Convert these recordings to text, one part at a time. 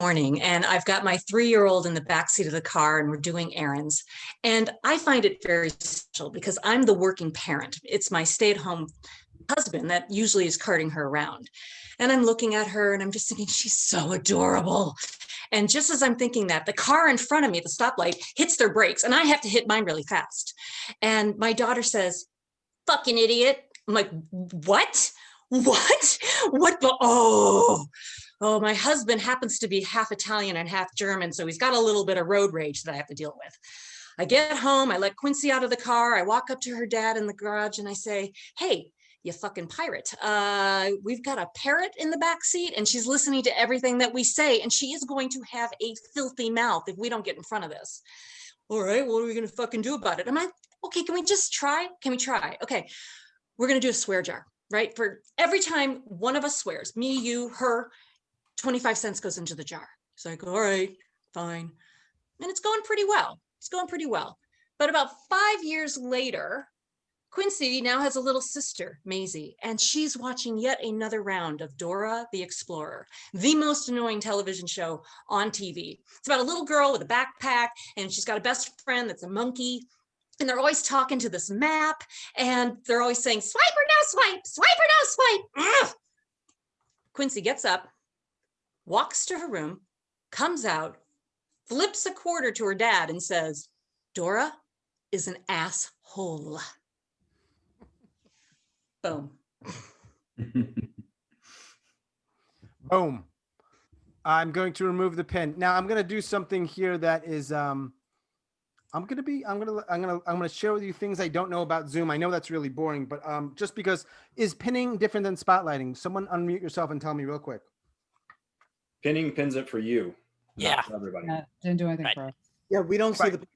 morning, and I've got my 3-year-old in the backseat of the car, and we're doing errands. And I find it very special because I'm the working parent. It's my stay-at-home husband that usually is carting her around. And I'm looking at her and I'm just thinking, she's so adorable. And just as I'm thinking that, the car in front of me at the stoplight hits their brakes, and I have to hit mine really fast. And my daughter says, "Fucking idiot." I'm like, what? What? What? Oh, my husband happens to be half Italian and half German, so he's got a little bit of road rage that I have to deal with. I get home, I let Quincy out of the car, I walk up to her dad in the garage and I say, "Hey, you fucking pirate. We've got a parrot in the back seat and she's listening to everything that we say, and she is going to have a filthy mouth if we don't get in front of this." "All right, what are we gonna fucking do about it?" I'm like, "Okay, can we just try? Can we try? Okay, we're gonna do a swear jar, right? For every time one of us swears, me, you, her, 25 cents goes into the jar." It's like, "All right, fine." And it's going pretty well. It's going pretty well. But about 5 years later, Quincy now has a little sister, Maisie, and she's watching yet another round of Dora the Explorer, the most annoying television show on TV. It's about a little girl with a backpack, and she's got a best friend that's a monkey. And they're always talking to this map, and they're always saying, "Swipe or no swipe, swipe or no swipe." Ugh. Quincy gets up, walks to her room, comes out, flips a quarter to her dad and says, "Dora is an asshole." Boom. Boom. I'm going to remove the pen. Now I'm going to do something here that is, I'm going to share with you things I don't know about Zoom. I know that's really boring, but just because, is pinning different than spotlighting? Someone unmute yourself and tell me real quick. Pinning pins it for you. Yeah. Not for everybody. Didn't do anything for us. Yeah, we don't see the.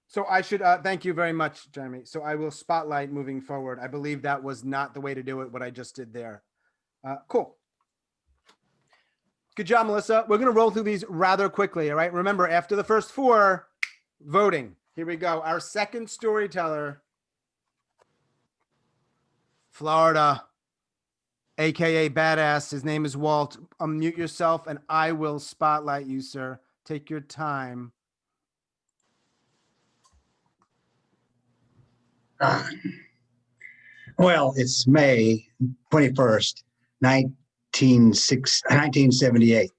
So I should, thank you very much, Jeremy. So I will spotlight moving forward. I believe that was not the way to do it, what I just did there. Cool. Good job, Melissa. We're going to roll through these rather quickly, all right? Remember, after the first 4, voting. Here we go. Our second storyteller, Florida, AKA Badass. His name is Walt. Unmute yourself and I will spotlight you, sir. Take your time. Well, it's May 21st, 1978.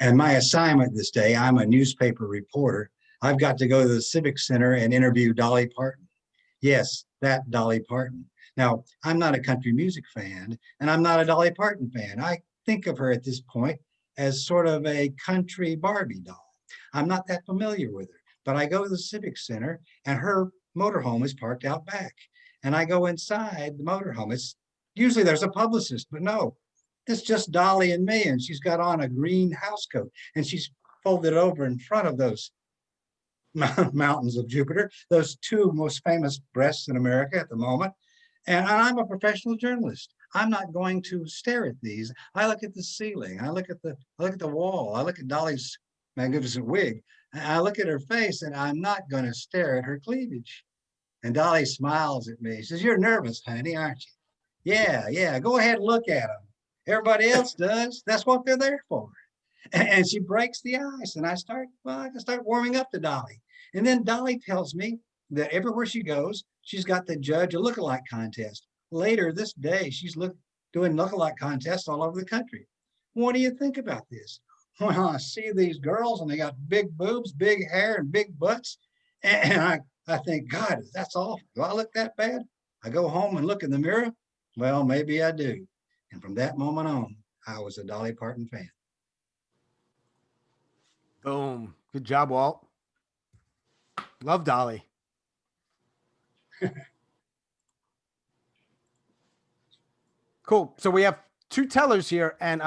And my assignment this day, I'm a newspaper reporter. I've got to go to the Civic Center and interview Dolly Parton. Yes, that Dolly Parton. Now, I'm not a country music fan, and I'm not a Dolly Parton fan. I think of her at this point as sort of a country Barbie doll. I'm not that familiar with her, but I go to the Civic Center and her motorhome is parked out back. And I go inside the motorhome. It's usually there's a publicist, but no, it's just Dolly and me. And she's got on a green house coat and she's folded over in front of those mountains of Jupiter, those 2 most famous breasts in America at the moment. And I'm a professional journalist. I'm not going to stare at these. I look at the ceiling. I look at the wall. I look at Dolly's magnificent wig. I look at her face, and I'm not going to stare at her cleavage. And Dolly smiles at me. She says, "You're nervous, honey, aren't you?" Yeah. Go ahead and look at them. Everybody else does. That's what they're there for. And she breaks the ice, and I can start warming up to Dolly. And then Dolly tells me that everywhere she goes, she's got to judge a lookalike contest. Later this day, she's doing lookalike contests all over the country. What do you think about this? Well, I see these girls and they got big boobs, big hair, and big butts. And I think, God, that's awful. Do I look that bad? I go home and look in the mirror. Well, maybe I do. And from that moment on, I was a Dolly Parton fan. Boom. Good job, Walt. Love Dolly. Cool. So we have 2 tellers here, and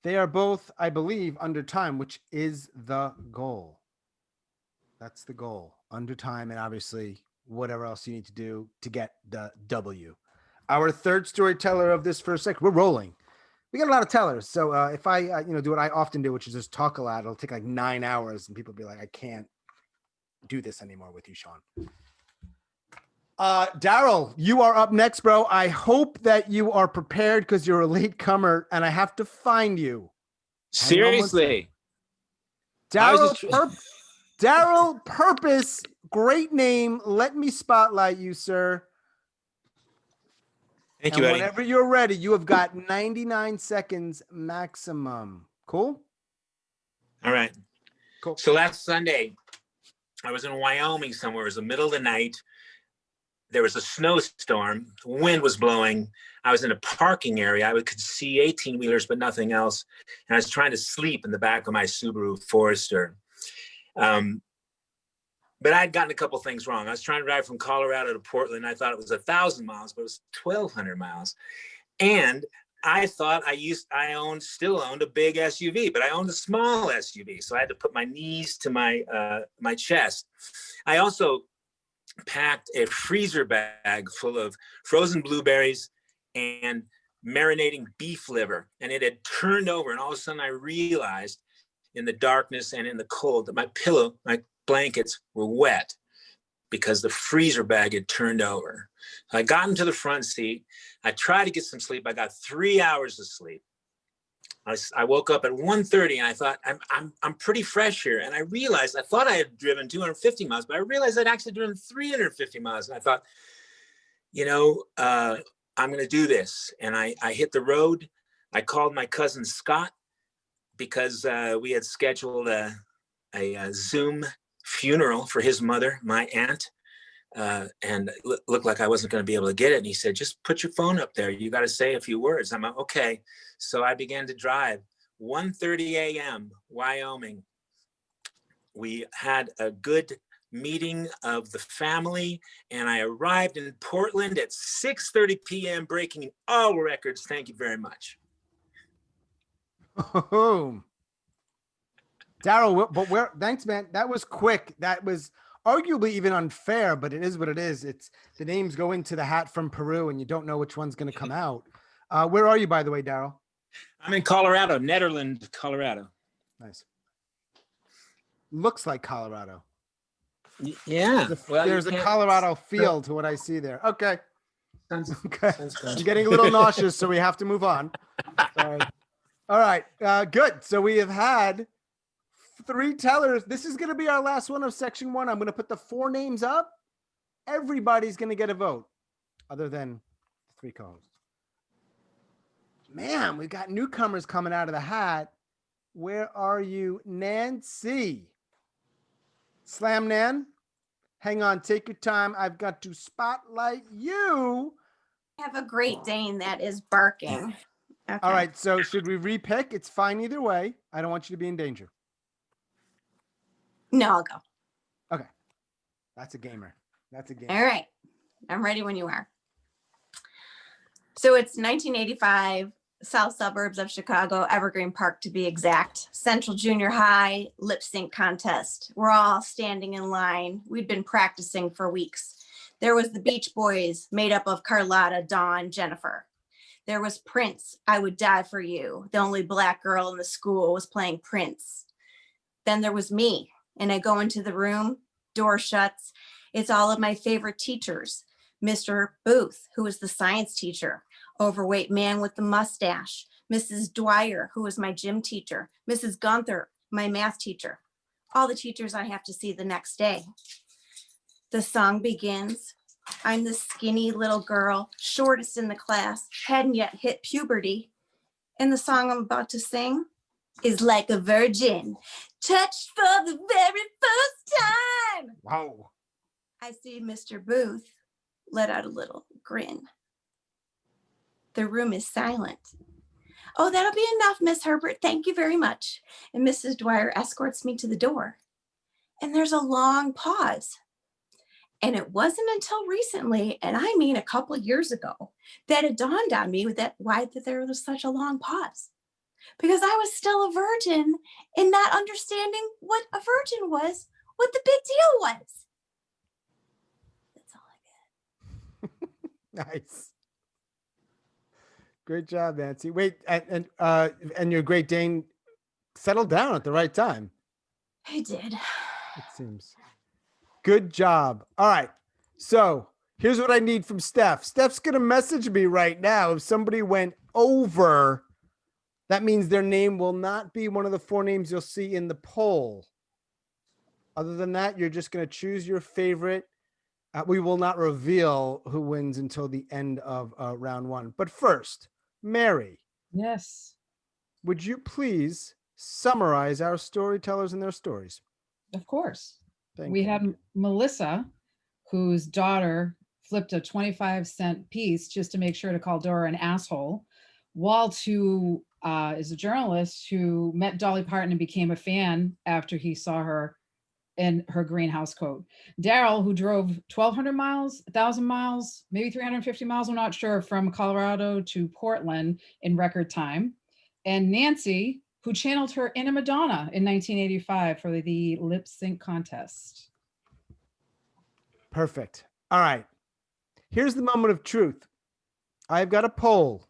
they are both, I believe, under time, which is the goal. That's the goal. Under time, and obviously whatever else you need to do to get the W. Our third storyteller of this first segment, we're rolling. We got a lot of tellers. So if I, do what I often do, which is just talk a lot, it'll take like 9 hours and people will be like, I can't do this anymore with you, Sean. Darryl, you are up next, bro. I hope that you are prepared because you're a late comer and I have to find you. Hang on one Seriously. Darryl Purpose, great name. Let me spotlight you, sir. Thank And you, Eddie. whenever you're ready, you have got 99 seconds maximum. Cool? All right. Cool. So last Sunday, I was in Wyoming somewhere. It was the middle of the night. There was a snowstorm. The wind was blowing. I was in a parking area. I could see 18-wheelers, but nothing else. And I was trying to sleep in the back of my Subaru Forester. But I'd gotten a couple things wrong. I was trying to drive from Colorado to Portland. I thought it was 1,000 miles, but it was 1,200 miles. And I thought still owned a big SUV, but I owned a small SUV. So I had to put my knees to my chest. I also packed a freezer bag full of frozen blueberries and marinating beef liver. And it had turned over. And all of a sudden I realized in the darkness and in the cold that my blankets were wet because the freezer bag had turned over. I got into the front seat. I tried to get some sleep. I got 3 hours of sleep. I woke up at 1:30 and I thought, I'm pretty fresh here. And I realized, I thought I had driven 250 miles, but I realized I'd actually driven 350 miles. And I thought, I'm going to do this. And I hit the road. I called my cousin Scott because we had scheduled a Zoom funeral for his mother, my aunt. And it looked like I wasn't going to be able to get it. And he said, just put your phone up there. You got to say a few words. I'm like, okay. So I began to drive. 1:30 a.m., Wyoming. We had a good meeting of the family, and I arrived in Portland at 6:30 p.m., breaking all records. Thank you very much. Oh, Darryl, but thanks, man. That was quick. That was arguably even unfair, but it is what it is. It's the names go into the hat from Peru, and you don't know which one's going to come out. Where are you, by the way, Darryl? I'm in Colorado, Nederland, Colorado. Nice. Looks like Colorado. Yeah. There's a Colorado feel to what I see there. Okay. Okay. Sounds I'm getting a little nauseous, so we have to move on. Sorry. All right. Good. So we have had 3 tellers. This is going to be our last one of section 1. I'm going to put the 4 names up. Everybody's going to get a vote other than the 3 co-hosts. Man, we got newcomers coming out of the hat. Where are you, Nancy? Slam Nan. Hang on. Take your time. I've got to spotlight you. I have a Great Dane that is barking. Okay. All right. So should we repick? It's fine either way. I don't want you to be in danger. No, I'll go. Okay. That's a gamer. That's a gamer. All right. I'm ready when you are. So it's 1985, south suburbs of Chicago, Evergreen Park to be exact. Central Junior High lip sync contest. We're all standing in line. We'd been practicing for weeks. There was the Beach Boys made up of Carlotta, Dawn, Jennifer. There was Prince, I Would Die for You. The only Black girl in the school was playing Prince. Then there was me, and I go into the room, door shuts. It's all of my favorite teachers. Mr. Booth, who was the science teacher, overweight man with the mustache. Mrs. Dwyer, who was my gym teacher. Mrs. Gunther, my math teacher. All the teachers I have to see the next day. The song begins. I'm the skinny little girl, shortest in the class, hadn't yet hit puberty. And the song I'm about to sing is Like a Virgin, touched for the very first time. Wow. I see Mr. Booth let out a little grin. The room is silent. Oh, that'll be enough, Miss Herbert. Thank you very much. And Mrs. Dwyer escorts me to the door. And there's a long pause. And it wasn't until recently, and I mean a couple of years ago, that it dawned on me why there was such a long pause. Because I was still a virgin and not understanding what a virgin was, what the big deal was. That's all I got. Nice. Great job, Nancy. Wait, and your Great Dane settled down at the right time. I did. It seems. Good job. All right. So here's what I need from Steph. Steph's going to message me right now if somebody went over That means their name will not be one of the 4 names you'll see in the poll. Other than that, you're just going to choose your favorite. We will not reveal who wins until the end of round 1. But first, Mary, Yes, would you please summarize our storytellers and their stories? of course. Thank We you. have Melissa, whose daughter flipped a 25-cent piece just to make sure to call Dora an asshole. Walt, who is a journalist who met Dolly Parton and became a fan after he saw her in her greenhouse coat. Darryl, who drove 1,200 miles, 1,000 miles, maybe 350 miles, I'm not sure, from Colorado to Portland in record time. And Nancy, who channeled her inner Madonna in 1985 for the lip sync contest. Perfect. All right. Here's the moment of truth. I've got a poll.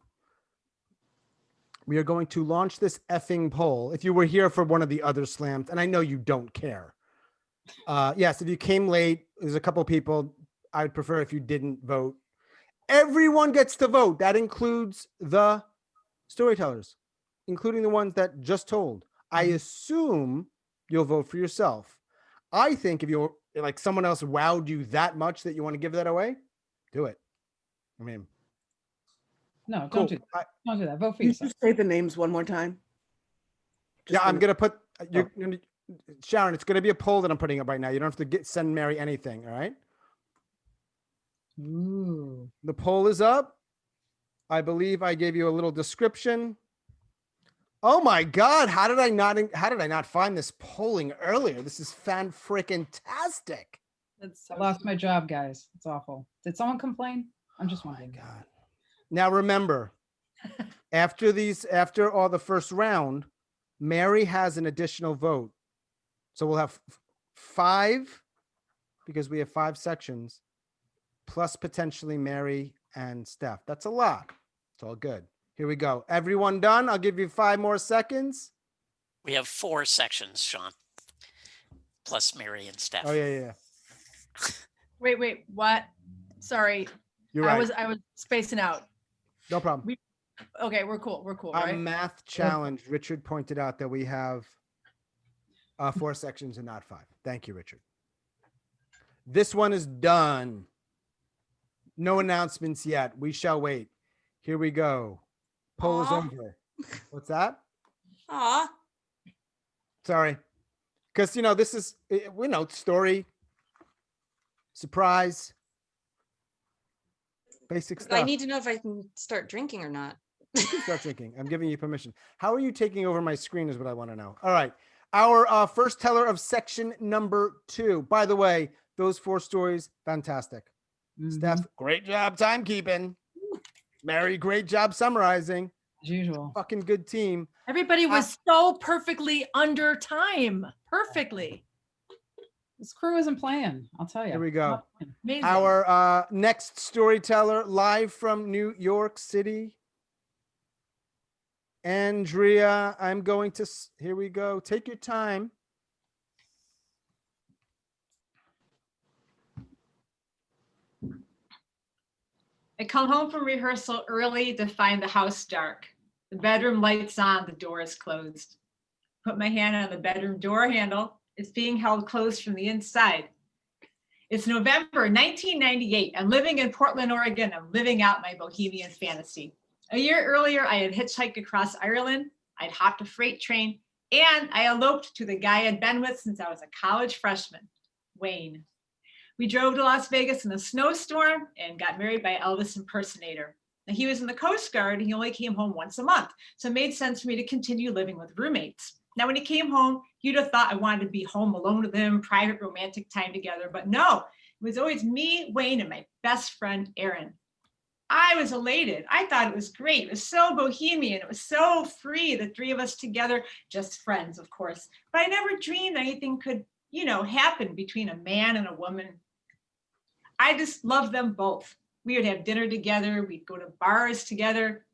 We are going to launch this effing poll. If you were here for one of the other slams, and I know you don't care. Yes, if you came late, there's a couple people. I'd prefer if you didn't vote. Everyone gets to vote. That includes the storytellers, including the ones that just told. I assume you'll vote for yourself. I think if you're like someone else wowed you that much that you want to give that away, do it. I mean, No, cool. don't do that. Don't do that. Vote for You yourself. just say the names one more time. Yeah, I'm gonna put. You're Oh. gonna, Sharon, it's gonna be a poll that I'm putting up right now. You don't have to send Mary anything. All right. Ooh. The poll is up. I believe I gave you a little description. Oh my God! How did I not find this polling earlier? This is fan-freaking-tastic. I lost my job, guys. It's awful. Did someone complain? I'm just Oh my wondering. God. Now remember, after all the first round, Mary has an additional vote. So we'll have 5 because we have 5 sections, plus potentially Mary and Steph. That's a lot. It's all good. Here we go. Everyone done? I'll give you 5 more seconds. We have 4 sections, Sean, plus Mary and Steph. Oh, yeah. Wait, what? Sorry. You're right. I was spacing out. No problem. Okay, we're cool, right? Math challenge. Richard pointed out that we have 4 sections and not 5. Thank you, Richard. This one is done. No announcements yet. We shall wait. Here we go. Poll is Aw. over. What's that? Aw, Sorry. Because, this is, story, surprise, basic stuff. I need to know if I can start drinking or not. You can start thinking. I'm giving you permission. How are you taking over my screen is what I want to know. All right. Our first teller of section number 2. By the way, those 4 stories, fantastic. Steph, great job timekeeping. Mary, great job summarizing. As usual. Fucking good team. Everybody was so perfectly under time. Perfectly. This crew isn't playing, I'll tell you. Here we go. Amazing. Our next storyteller, live from New York City. Andria, I'm going to, here we go. Take your time. I come home from rehearsal early to find the house dark. The bedroom lights on, the door is closed. Put my hand on the bedroom door handle. It's being held closed from the inside. It's November 1998. I'm living in Portland, Oregon. I'm living out my bohemian fantasy. A year earlier, I had hitchhiked across Ireland. I'd hopped a freight train, and I eloped to the guy I'd been with since I was a college freshman, Wayne. We drove to Las Vegas in a snowstorm and got married by Elvis impersonator. Now, he was in the Coast Guard and he only came home once a month. So it made sense for me to continue living with roommates. Now, when he came home, you'd have thought I wanted to be home alone with him, private romantic time together, but no, it was always me, Wayne, and my best friend, Aaron. I was elated. I thought it was great. It was so bohemian. It was so free, the 3 of us together, just friends, of course. But I never dreamed anything could, happen between a man and a woman. I just loved them both. We would have dinner together. We'd go to bars together.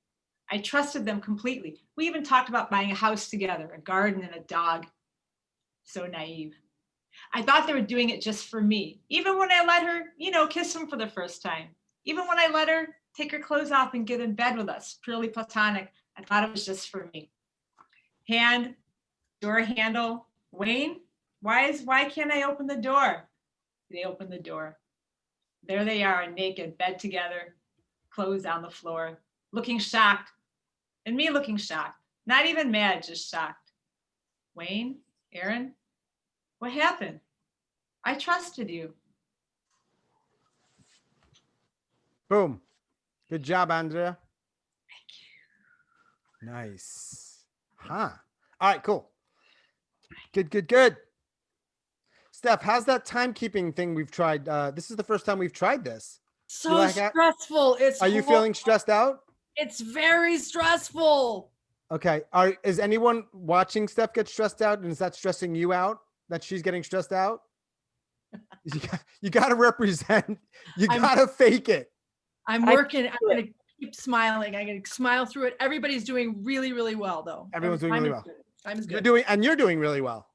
I trusted them completely. We even talked about buying a house together, a garden and a dog. So naive. I thought they were doing it just for me. Even when I let her, kiss him for the first time. Even when I let her take her clothes off and get in bed with us, purely platonic. I thought it was just for me. Door handle, Wayne, why can't I open the door? They open the door. There they are, naked, bed together, clothes on the floor, looking shocked. And me looking shocked. Not even mad, just shocked. Wayne, Aaron, what happened? I trusted you. Boom. Good job, Andrea. Thank you. Nice. Huh. All right, cool. Good. Steph, how's that timekeeping thing we've tried? This is the first time we've tried this. So like that? stressful. Are you feeling stressed out? It's very stressful. Okay. Is anyone watching Steph get stressed out? And is that stressing you out that she's getting stressed out? You got to represent. You got to fake it. I'm working. I'm going to keep smiling. I'm going to smile through it. Everybody's doing really, really well, though. Everyone's doing really well. Time is good. You're doing really well.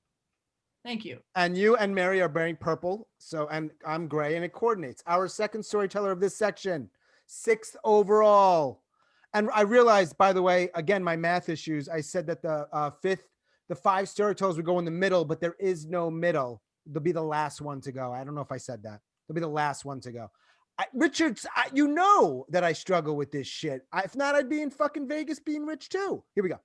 Thank you. And you and Mary are wearing purple. And I'm gray, and it coordinates. Our second storyteller of this section, 6th overall. And I realized, by the way, again, my math issues. I said that the 5 storytellers would go in the middle, but there is no middle. They'll be the last one to go. I don't know if I said that. They'll be the last one to go. Richard, you know that I struggle with this shit. If not, I'd be in fucking Vegas being rich too. Here we go.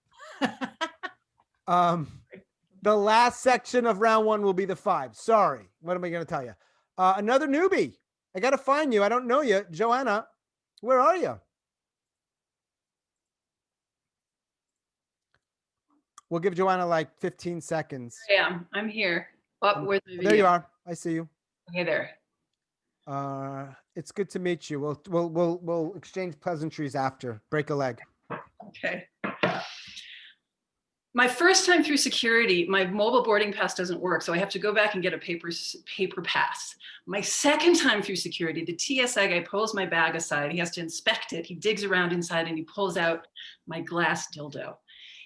The last section of round 1 will be the 5. Sorry. What am I going to tell you? Another newbie. I got to find you. I don't know you. Johanna, where are you? We'll give Johanna like 15 seconds. Yeah, I'm here. Oh, where's the video? There you are. I see you. Okay, there. It's good to meet you. We'll exchange pleasantries after. Break a leg. Okay. My first time through security, my mobile boarding pass doesn't work, so I have to go back and get a paper pass. My second time through security, the TSA guy pulls my bag aside. He has to inspect it. He digs around inside and he pulls out my glass dildo.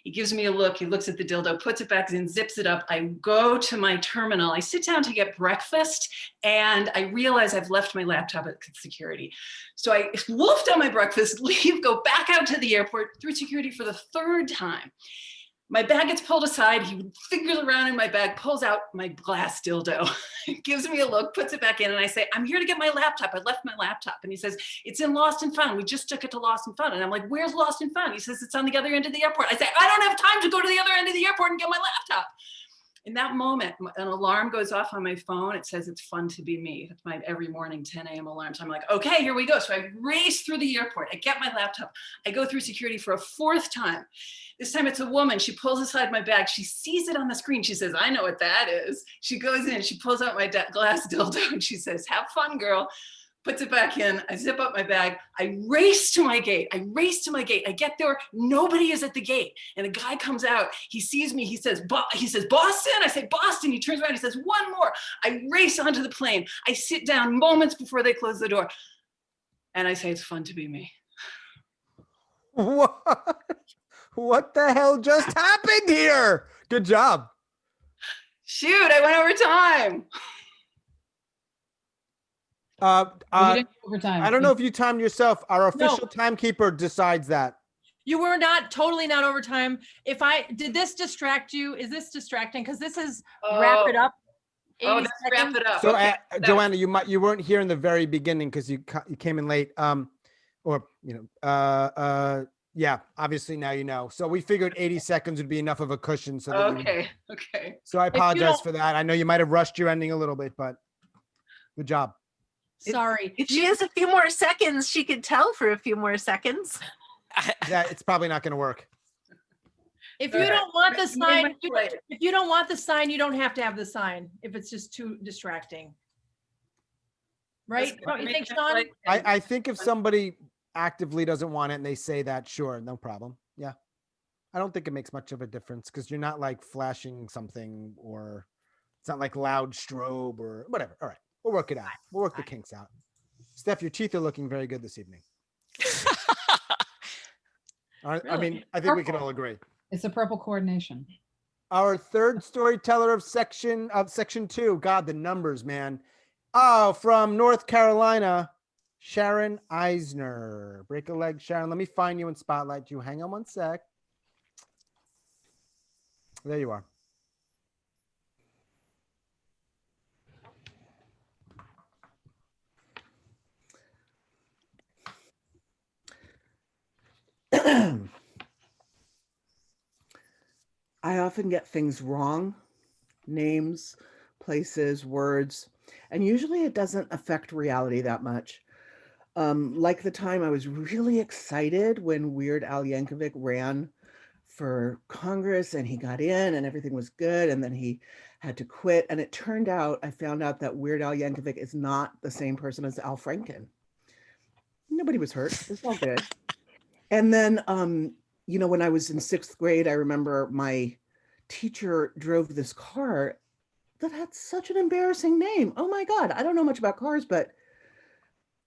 He gives me a look. He looks at the dildo, puts it back in, zips it up. I go to my terminal. I sit down to get breakfast, and I realize I've left my laptop at security. So I wolf down my breakfast, leave, go back out to the airport through security for the 3rd time. My bag gets pulled aside. He fingers around in my bag, pulls out my glass dildo, gives me a look, puts it back in, and I say, I'm here to get my laptop. I left my laptop. And he says, it's in Lost and Found. We just took it to Lost and Found. And I'm like, where's Lost and Found? He says, it's on the other end of the airport. I say, I don't have time to go to the other end of the airport and get my laptop. In that moment, an alarm goes off on my phone. It says, it's fun to be me. That's my every morning 10 a.m. alarm. So I'm like, okay, here we go. So I race through the airport. I get my laptop. I go through security for a 4th time. This time it's a woman. She pulls aside my bag. She sees it on the screen. She says, I know what that is. She goes in, she pulls out my glass dildo and she says, have fun, girl. Puts it back in. I zip up my bag. I race to my gate. I get there. Nobody is at the gate. And a guy comes out. He sees me. He says, Boston? I say, Boston. He turns around. He says, one more. I race onto the plane. I sit down moments before they close the door. And I say, it's fun to be me. What the hell just happened here? Good job. Shoot, I went over time. You didn't go over time. I don't know if you timed yourself. Our official timekeeper decides that. You were totally not over time. Did this distract you? Is this distracting? Because this is wrap it up. Let's wrap it up. So, Okay. Johanna, you weren't here in the very beginning because you came in late. Yeah, obviously now you know. So we figured 80 seconds would be enough of a cushion. So Okay. So I apologize for that. I know you might have rushed your ending a little bit, but good job. Sorry. If she has a few more seconds, she could tell for a few more seconds. Yeah, it's probably not going to work. If you don't want the sign, if you don't want the sign, you don't have to have the sign if it's just too distracting. Right? Don't you think, Sean? I think if somebody actively doesn't want it and they say that, sure, no problem. Yeah. I don't think it makes much of a difference because you're not like flashing something or it's not like loud strobe or whatever. All right. We'll work it out. We'll work the kinks out. Steph, your teeth are looking very good this evening. I mean, I think we can all agree. It's a purple coordination. Our third storyteller of section 2. God, the numbers, man. Oh, from North Carolina, Sharon Eisner. Break a leg, Sharon. Let me find you in Spotlight. You hang on one sec. There you are. I often get things wrong, names, places, words, and usually it doesn't affect reality that much. Like the time I was really excited when Weird Al Yankovic ran for Congress and he got in and everything was good, and then he had to quit. And it turned out, I found out that Weird Al Yankovic is not the same person as Al Franken. Nobody was hurt. It's all good. And then, you know, when I was in 6th grade, I remember my teacher drove this car that had such an embarrassing name. Oh my God, I don't know much about cars, but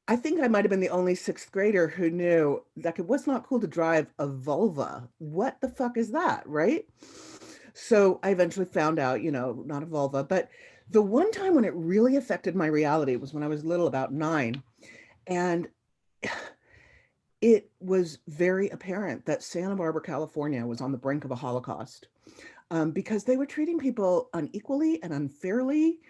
I think I might have been the only 6th grader who knew that it was not cool to drive a Volvo. What the fuck is that, right? So I eventually found out, you know, not a Volvo, but the one time when it really affected my reality was when I was little, about 9. And it was very apparent that Santa Barbara, California was on the brink of a Holocaust because they were treating people unequally and unfairly.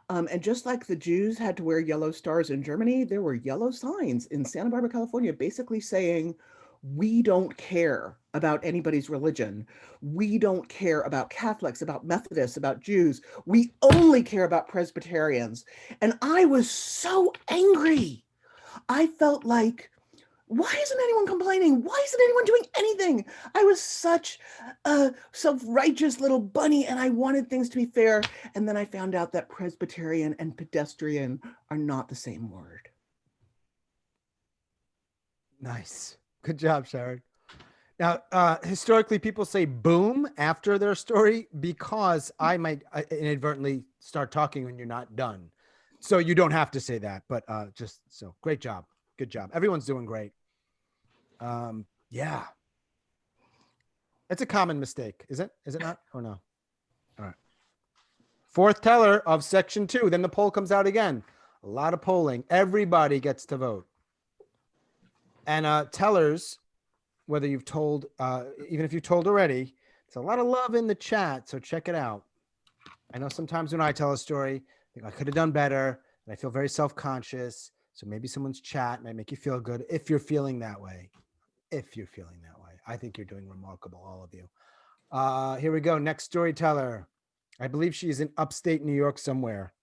And just like the Jews had to wear yellow stars in Germany, there were yellow signs in Santa Barbara, California, basically saying, we don't care about anybody's religion. We don't care about Catholics, about Methodists, about Jews. We only care about Presbyterians. And I was so angry. I felt like, why isn't anyone complaining? Why isn't anyone doing anything? I was such a self-righteous little bunny and I wanted things to be fair. And then I found out that Presbyterian and pedestrian are not the same word. Nice. Good job, Sharon. Now, historically, people say boom after their story because I might inadvertently start talking when you're not done. So you don't have to say that, but just so great job. Good job. Everyone's doing great. Yeah. It's a common mistake, is it? Is it not? Or no? All right. 4th teller of section 2. Then the poll comes out again. A lot of polling. Everybody gets to vote. And tellers, whether you've told, even if you've told already, there's a lot of love in the chat. So check it out. I know sometimes when I tell a story, I think I could have done better. And I feel very self-conscious. So maybe someone's chat might make you feel good if you're feeling that way. If you're feeling that way. I think you're doing remarkable, all of you. Here we go. Next storyteller. I believe she's in upstate New York somewhere.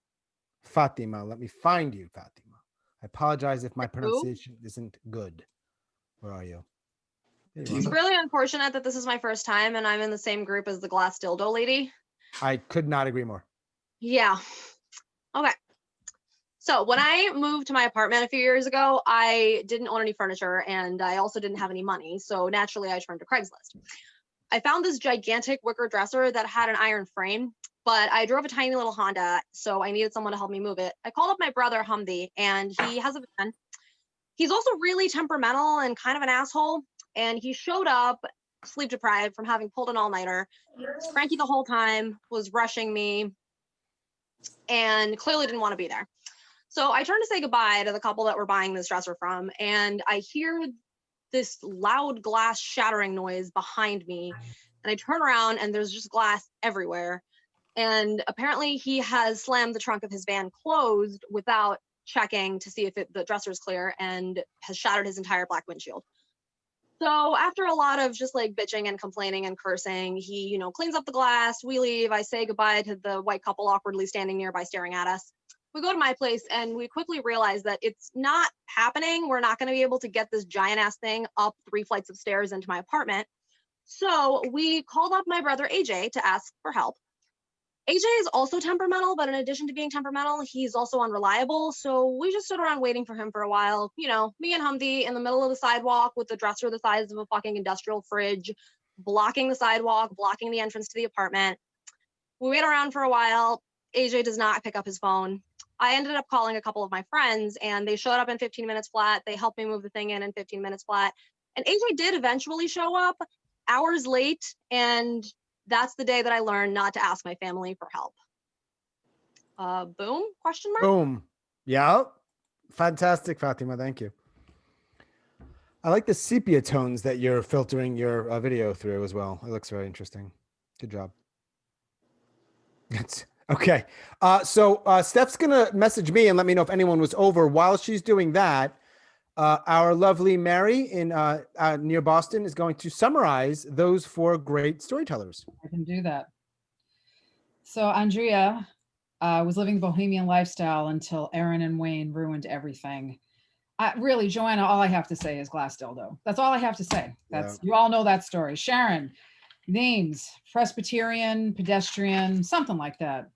Fatima. Let me find you, Fatima. I apologize if my pronunciation isn't good. Where are you? It's really unfortunate that this is my first time and I'm in the same group as the glass dildo lady. I could not agree more. Yeah. Okay. So when I moved to my apartment a few years ago, I didn't own any furniture and I also didn't have any money. So naturally I turned to Craigslist. I found this gigantic wicker dresser that had an iron frame, but I drove a tiny little Honda, so I needed someone to help me move it. I called up my brother Humvee and he has a van. He's also really temperamental and kind of an asshole. And he showed up sleep deprived from having pulled an all-nighter, cranky the whole time, was rushing me, and clearly didn't want to be there. So I turned to say goodbye to the couple that we're buying this dresser from, and I hear this loud glass shattering noise behind me. And I turn around and there's just glass everywhere. And apparently he has slammed the trunk of his van closed without checking to see if the dresser is clear and has shattered his entire black windshield. So after a lot of just like bitching and complaining and cursing, he, you know, cleans up the glass, we leave, I say goodbye to the white couple awkwardly standing nearby staring at us. We go to my place and we quickly realize that it's not happening. We're not going to be able to get this giant ass thing up 3 flights of stairs into my apartment. So we called up my brother AJ to ask for help. AJ is also temperamental, but in addition to being temperamental, he's also unreliable. So we just stood around waiting for him for a while. You know, me and Humvee in the middle of the sidewalk with the dresser the size of a fucking industrial fridge, blocking the sidewalk, blocking the entrance to the apartment. We wait around for a while. AJ does not pick up his phone. I ended up calling a couple of my friends and they showed up in 15 minutes flat. They helped me move the thing in 15 minutes flat. And AJ did eventually show up hours late, and that's the day that I learned not to ask my family for help. Boom? Question mark? Boom. Yeah. Fantastic, Fatima. Thank you. I like the sepia tones that you're filtering your video through as well. It looks very interesting. Good job. That's okay. So Steph's gonna message me and let me know if anyone was over. While she's doing that, our lovely Mary in near Boston is going to summarize those 4 great storytellers. I can do that. So Andria was living the bohemian lifestyle until Aaron and Wayne ruined everything. Really, Johanna, all I have to say is glass dildo. That's all I have to say. That's You all know that story. Sharon, names, Presbyterian, pedestrian, something like that.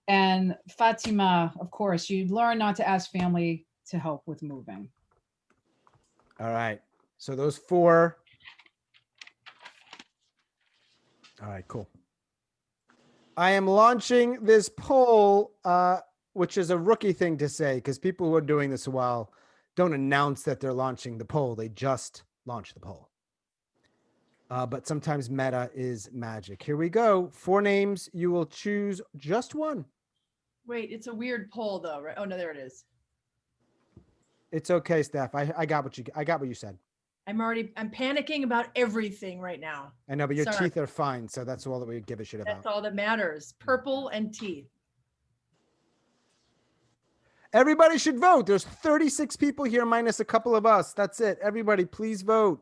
And Fatima, of course, you learn not to ask family to help with moving. All right. So those 4. All right, cool. I am launching this poll, which is a rookie thing to say because people who are doing this a while don't announce that they're launching the poll. They just launch the poll. But sometimes meta is magic. Here we go. 4 names. You will choose just one. Wait, it's a weird poll though, right? Oh no, there it is. It's okay, Steph. I got what you said. I'm panicking about everything right now. I know, but your Sorry. teeth are fine, so that's all that we give a shit about. That's all that matters. Purple and teeth. Everybody should vote. There's 36 people here minus a couple of us. That's it. Everybody, please vote.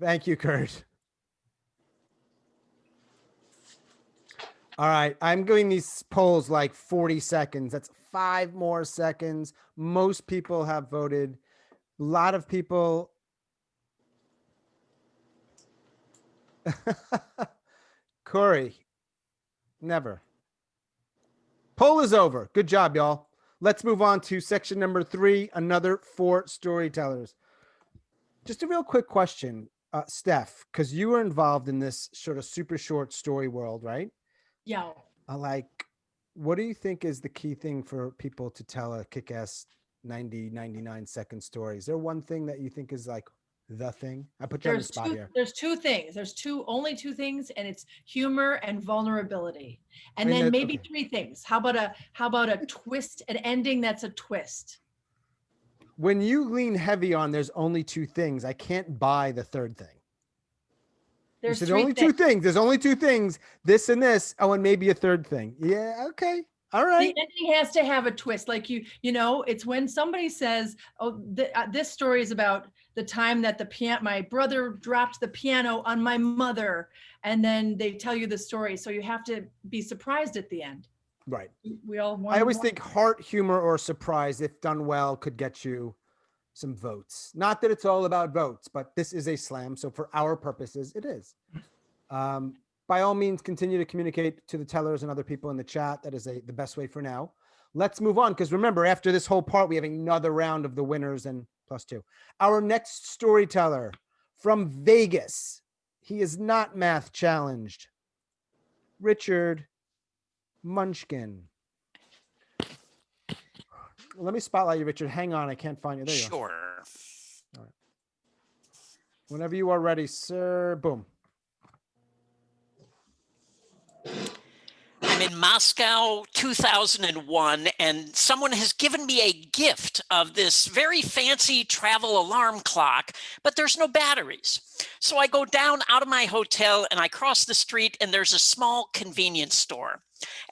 Thank you, Kurt. All right. I'm doing these polls like 40 seconds. That's 5 more seconds. Most people have voted. A lot of people. Corey, never. Poll is over. Good job, y'all. Let's move on to section number 3, another 4 storytellers. Just a real quick question, Steph, because you were involved in this sort of super short story world, right? Yeah. What do you think is the key thing for people to tell a kick-ass 99 second story? Is there one thing that you think is like the thing? I put you on the spot here. There's 2 things. There's only 2 things, and it's humor and vulnerability. And then maybe 3 things. How about a twist, an ending that's a twist? When you lean heavy on there's only 2 things, I can't buy the third thing. There's only 2 things. There's only 2 things, this and this. Oh, and maybe a third thing. Yeah, okay. All right. The ending has to have a twist. Like you know, it's when somebody says, "Oh, this story is about the time that my brother dropped the piano on my mother," and then they tell you the story. So you have to be surprised at the end. Right. We all. I always think heart, humor, or surprise, if done well, could get you some votes. Not that it's all about votes, but this is a slam. So for our purposes, it is. By all means, continue to communicate to the tellers and other people in the chat. That is the best way for now. Let's move on, because remember, after this whole part, we have another round of the winners and +2. Our next storyteller from Vegas. He is not math challenged. Richard Munchkin. Let me spotlight you, Richard. Hang on, I can't find you. There you Sure. All right. Whenever you are ready, sir. Boom. I'm in Moscow 2001, and someone has given me a gift of this very fancy travel alarm clock, but there's no batteries. So I go down out of my hotel and I cross the street, and there's a small convenience store.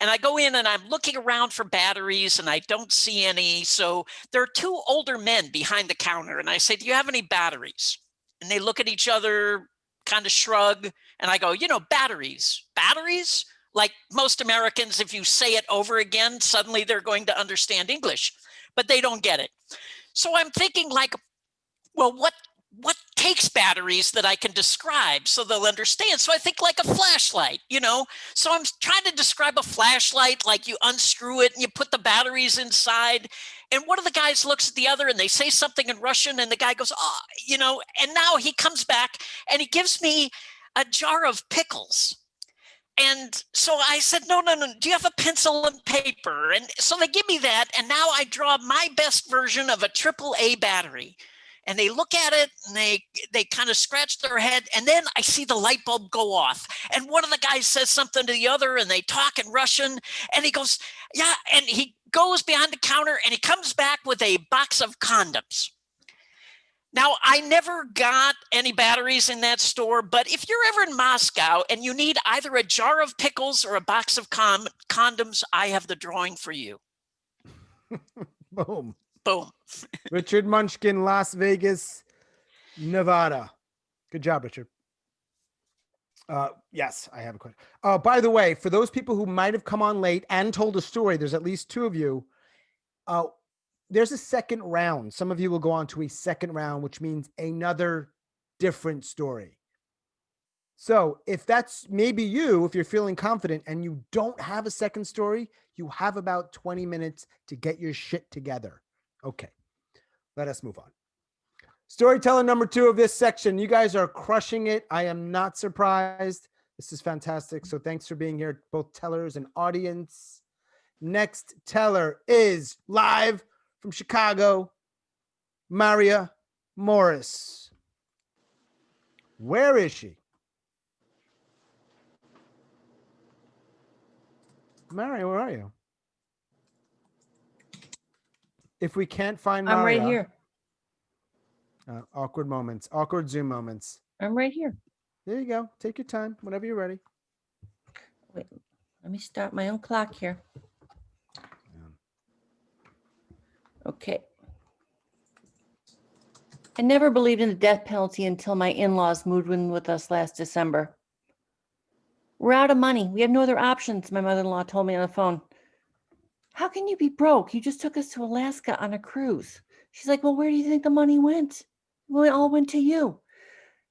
And I go in and I'm looking around for batteries and I don't see any. So there are 2 older men behind the counter, and I say, "Do you have any batteries?" And they look at each other, kind of shrug, and I go, "Batteries, batteries?" Like most Americans, if you say it over again, suddenly they're going to understand English, but they don't get it. So I'm thinking like, well, what takes batteries that I can describe so they'll understand? So I think like a flashlight, So I'm trying to describe a flashlight, like you unscrew it and you put the batteries inside. And one of the guys looks at the other and they say something in Russian, and the guy goes, "Oh," and now he comes back and he gives me a jar of pickles. And so I said, no, do you have a pencil and paper? And so they give me that, and now I draw my best version of a AAA battery. and they look at it and they kind of scratch their head, and then I see the light bulb go off, and one of the guys says something to the other, and they talk in Russian, and he goes, yeah, and he goes behind the counter and he comes back with a box of condoms. Now, I never got any batteries in that store, but if you're ever in Moscow and you need either a jar of pickles or a box of condoms, I have the drawing for you. Boom. Boom. Richard Munchkin, Las Vegas, Nevada. Good job, Richard. Yes, I have a question. By the way, for those people who might have come on late and told a story, there's at least 2 of you. There's a second round. Some of you will go on to a second round, which means another different story. So if that's maybe you, if you're feeling confident and you don't have a second story, you have about 20 minutes to get your shit together. Okay, let us move on. Storyteller number 2 of this section. You guys are crushing it. I am not surprised. This is fantastic. So thanks for being here, both tellers and audience. Next teller is live from Chicago, Maria Morris. Where is she? Maria, where are you? If we can't find Maria. I'm right here. Awkward moments, awkward Zoom moments. I'm right here. There you go. Take your time whenever you're ready. Wait, let me start my own clock here. Okay. I never believed in the death penalty until my in-laws moved in with us last December. We're out of money. We have no other options, my mother-in-law told me on the phone. How can you be broke? You just took us to Alaska on a cruise. She's like, well, where do you think the money went? Well, it all went to you.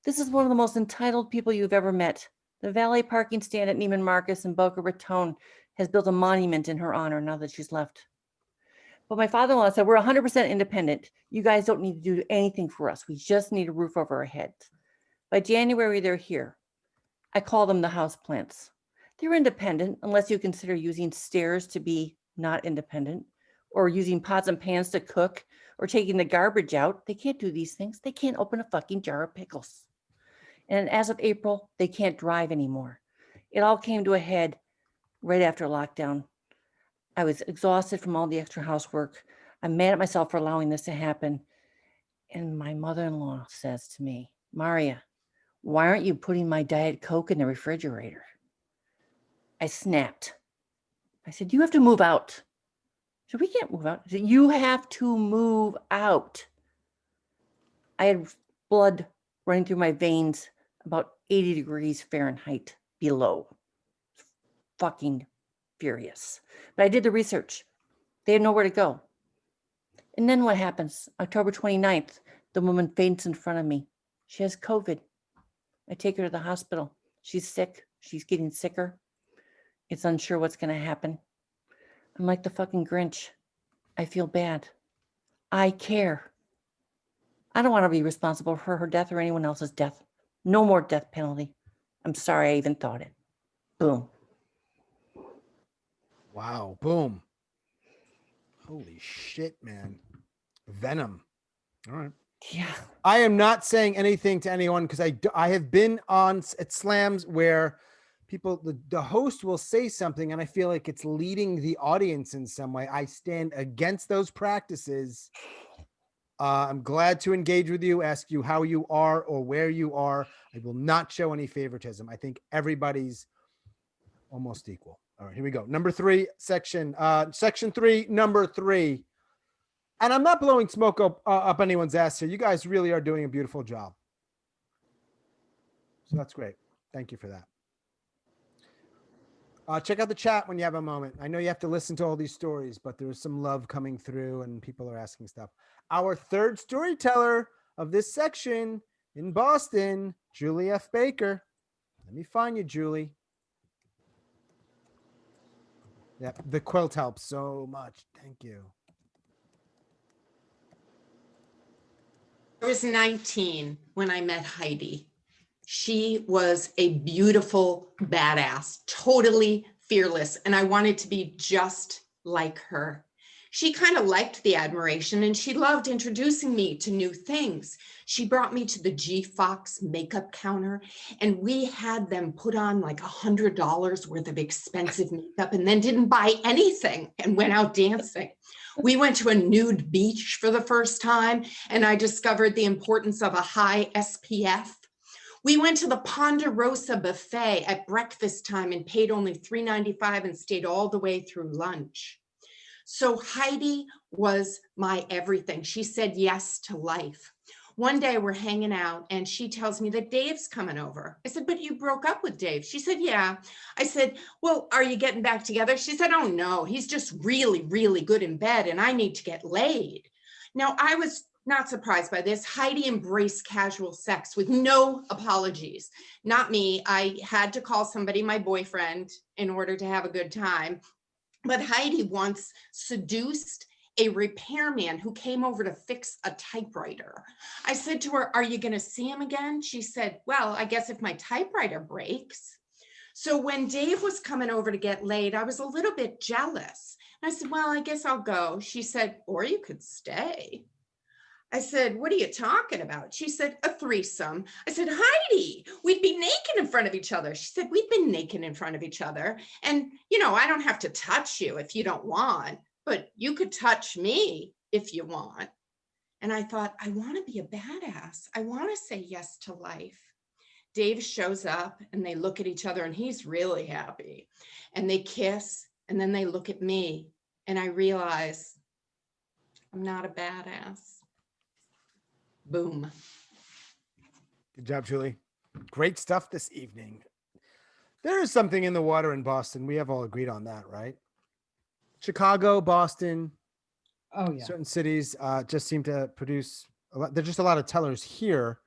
This is one of the most entitled people you've ever met. The valet parking stand at Neiman Marcus in Boca Raton has built a monument in her honor now that she's left. But my father-in-law said, we're 100% independent. You guys don't need to do anything for us. We just need a roof over our heads. By January, they're here. I call them the house plants. They're independent unless you consider using stairs to be not independent, or using pots and pans to cook, or taking the garbage out. They can't do these things. They can't open a fucking jar of pickles. And as of April, they can't drive anymore. It all came to a head right after lockdown. I was exhausted from all the extra housework. I'm mad at myself for allowing this to happen. And my mother-in-law says to me, Maria, why aren't you putting my Diet Coke in the refrigerator? I snapped. I said, you have to move out. So we can't move out. I said, you have to move out. I had blood running through my veins about 80 degrees Fahrenheit below. Fucking furious. But I did the research. They had nowhere to go. And then what happens? October 29th, the woman faints in front of me. She has COVID. I take her to the hospital. She's sick. She's getting sicker. It's unsure what's going to happen. I'm like the fucking Grinch. I feel bad. I care. I don't want to be responsible for her death or anyone else's death. No more death penalty. I'm sorry I even thought it. Boom. Wow. Boom. Holy shit, man. Venom. All right. Yeah. I am not saying anything to anyone because I have been on at slams where people, the host will say something and I feel like it's leading the audience in some way. I stand against those practices. I'm glad to engage with you, ask you how you are or where you are. I will not show any favoritism. I think everybody's almost equal. All right, here we go. Number 3 section, section 3, number 3. And I'm not blowing smoke up anyone's ass here. You guys really are doing a beautiful job. So that's great. Thank you for that. Check out the chat when you have a moment. I know you have to listen to all these stories, but there's some love coming through and people are asking stuff. Our third storyteller of this section in Boston, Julie F. Baker. Let me find you, Julie. Yeah, the quilt helps so much. Thank you. I was 19 when I met Heidi. She was a beautiful badass, totally fearless, and I wanted to be just like her. She kind of liked the admiration and she loved introducing me to new things. She brought me to the G Fox makeup counter and we had them put on like $100 worth of expensive makeup and then didn't buy anything and went out dancing. We went to a nude beach for the first time and I discovered the importance of a high SPF. We went to the Ponderosa buffet at breakfast time and paid only $3.95 and stayed all the way through lunch. So Heidi was my everything. She said yes to life. One day we're hanging out and she tells me that Dave's coming over. I said, but you broke up with Dave. She said, yeah. I said, well, are you getting back together? She said, oh no, he's just really, really good in bed and I need to get laid. Now I was not surprised by this. Heidi embraced casual sex with no apologies. Not me. I had to call somebody, my boyfriend, in order to have a good time. But Heidi once seduced a repairman who came over to fix a typewriter. I said to her, are you going to see him again? She said, well, I guess if my typewriter breaks. So when Dave was coming over to get laid, I was a little bit jealous. I said, well, I guess I'll go. She said, or you could stay. I said, what are you talking about? She said, a threesome. I said, Heidi, we'd be naked in front of each other. She said, we've been naked in front of each other. And, you know, I don't have to touch you if you don't want, but you could touch me if you want. And I thought, I want to be a badass. I want to say yes to life. Dave shows up and they look at each other and he's really happy. And they kiss and then they look at me and I realize I'm not a badass. Boom. Good job, Julie. Great stuff this evening. There is something in the water in Boston. We have all agreed on that, right? Chicago, Boston. Oh, yeah. Certain cities just seem to produce a lot. There's just a lot of tellers here.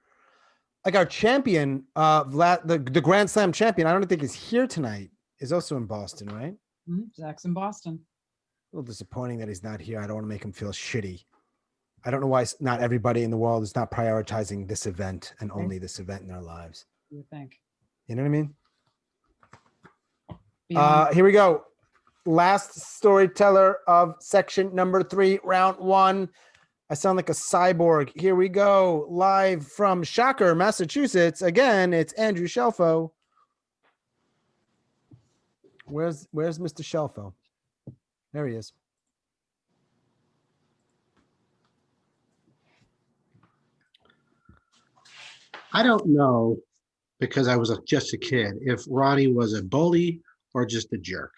Like our champion, the Grand Slam champion, I don't think is here tonight, is also in Boston, right? Zach's in Boston. A little disappointing that he's not here. I don't want to make him feel shitty. I don't know why not everybody in the world is not prioritizing this event and only this event in their lives. You would think. You know what I mean? Beyond. Here we go. Last storyteller of section number 3, round 1. I sound like a cyborg. Here we go. Live from Shocker, Massachusetts. Again, it's Andrew Shelffo. Where's Mr. Shelffo? There he is. I don't know, because I was just a kid, if Ronnie was a bully or just a jerk.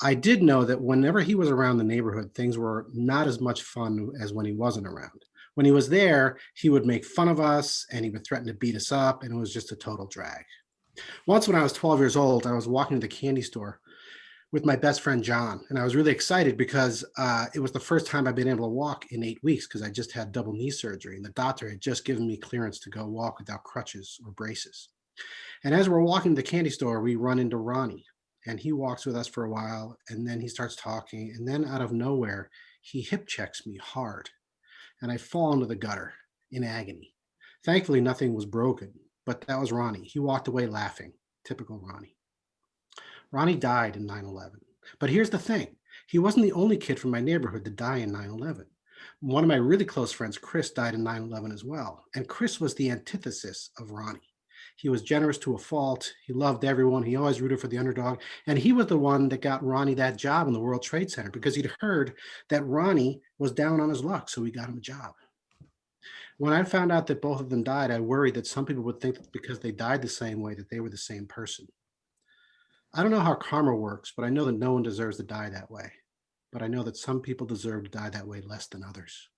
I did know that whenever he was around the neighborhood, things were not as much fun as when he wasn't around. When he was there, he would make fun of us and he would threaten to beat us up, and it was just a total drag. Once when I was 12 years old, I was walking to the candy store with my best friend, John, and I was really excited because it was the first time I'd been able to walk in 8 weeks because I just had double knee surgery and the doctor had just given me clearance to go walk without crutches or braces. And as we're walking to the candy store, we run into Ronnie, and he walks with us for a while, and then he starts talking, and then out of nowhere, he hip checks me hard, and I fall into the gutter in agony. Thankfully, nothing was broken, but that was Ronnie. He walked away laughing. Typical Ronnie. Ronnie died in 9/11. But here's the thing. He wasn't the only kid from my neighborhood to die in 9/11. One of my really close friends, Chris, died in 9/11 as well. And Chris was the antithesis of Ronnie. He was generous to a fault. He loved everyone. He always rooted for the underdog. And he was the one that got Ronnie that job in the World Trade Center because he'd heard that Ronnie was down on his luck. So he got him a job. When I found out that both of them died, I worried that some people would think that because they died the same way that they were the same person. I don't know how karma works, but I know that no one deserves to die that way. But I know that some people deserve to die that way less than others.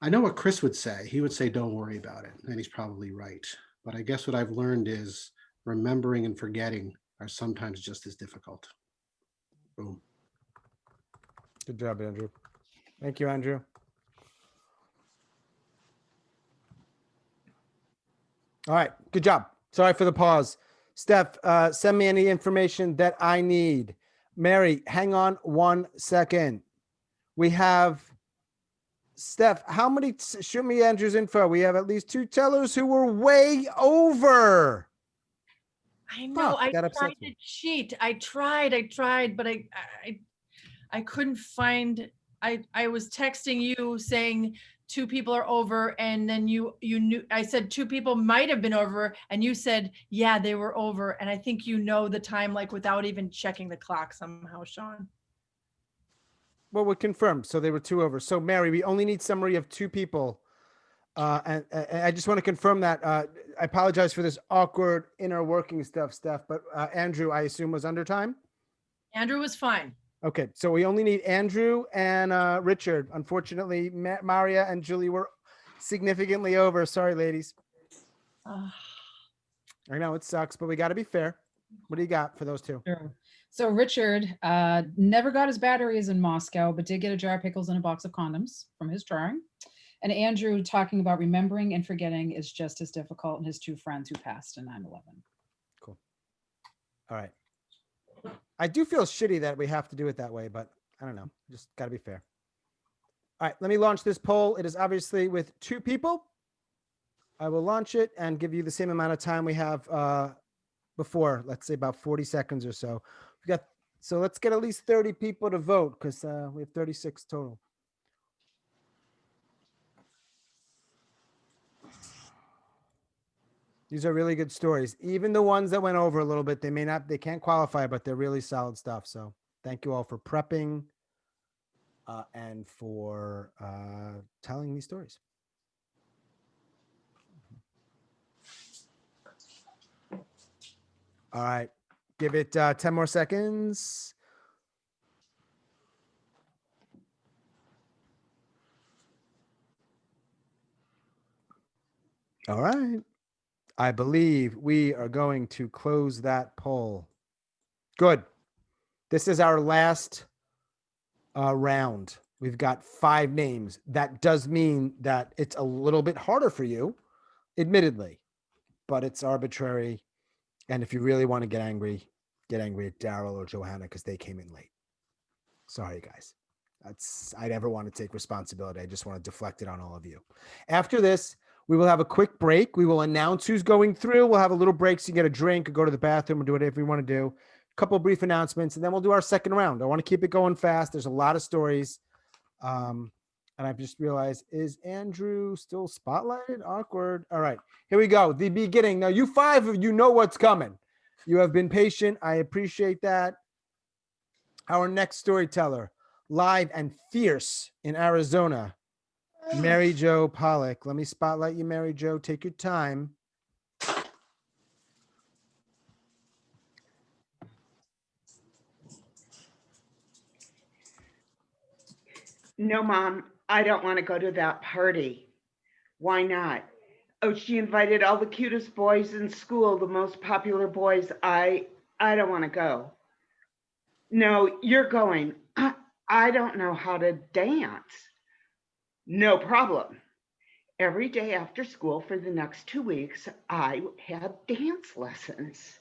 I know what Chris would say. He would say, don't worry about it. And he's probably right. But I guess what I've learned is remembering and forgetting are sometimes just as difficult. Boom. Good job, Andrew. Thank you, Andrew. All right, good job. Sorry for the pause. Steph, send me any information that I need. Mary, hang on 1 second. We have Steph. How many? Shoot me Andrew's info. We have at least 2 tellers who were way over. I know. I that tried upsets to me. cheat. I tried, but I couldn't find, I was texting you saying 2 people are over, and then you knew, I said 2 people might have been over, and you said, yeah, they were over. And I think you know the time, like without even checking the clock somehow, Sean. Well, we're confirmed. So they were 2 over. So Mary, we only need summary of 2 people. And I just want to confirm that. I apologize for this awkward inner working stuff, Steph, but Andrew, I assume, was under time? Andrew was fine. Okay, so we only need Andrew and Richard. Unfortunately, Maria and Julie were significantly over. Sorry, ladies. I know it sucks, but we got to be fair. What do you got for those 2? Sure. So Richard never got his batteries in Moscow, but did get a jar of pickles and a box of condoms from his drawing. And Andrew talking about remembering and forgetting is just as difficult, and his 2 friends who passed in 9/11. Cool. All right. I do feel shitty that we have to do it that way, but I don't know. Just got to be fair. All right, let me launch this poll. It is obviously with 2 people. I will launch it and give you the same amount of time we have before. Let's say about 40 seconds or so. So let's get at least 30 people to vote, because we have 36 total. These are really good stories. Even the ones that went over a little bit, they can't qualify, but they're really solid stuff. So thank you all for prepping and for telling these stories. All right. Give it 10 more seconds. All right. I believe we are going to close that poll. Good. This is our last round. We've got 5 names. That does mean that it's a little bit harder for you, admittedly, but it's arbitrary. And if you really want to get angry at Darryl or Johanna because they came in late. Sorry, guys. I never want to take responsibility. I just want to deflect it on all of you. After this, we will have a quick break. We will announce who's going through. We'll have a little break so you can get a drink or go to the bathroom or do whatever you want to do. A couple of brief announcements, and then we'll do our second round. I want to keep it going fast. There's a lot of stories. And I've just realized, is Andrew still spotlighted? Awkward. All right, here we go. The beginning. Now, you 5 of you know what's coming. You have been patient. I appreciate that. Our next storyteller, live and fierce in Arizona, Mary Jo Pollock. Let me spotlight you, Mary Jo. Take your time. No, Mom, I don't want to go to that party. Why not? Oh, she invited all the cutest boys in school, the most popular boys. I don't want to go. No, you're going. I don't know how to dance. No problem. Every day after school for the next 2 weeks, I had dance lessons.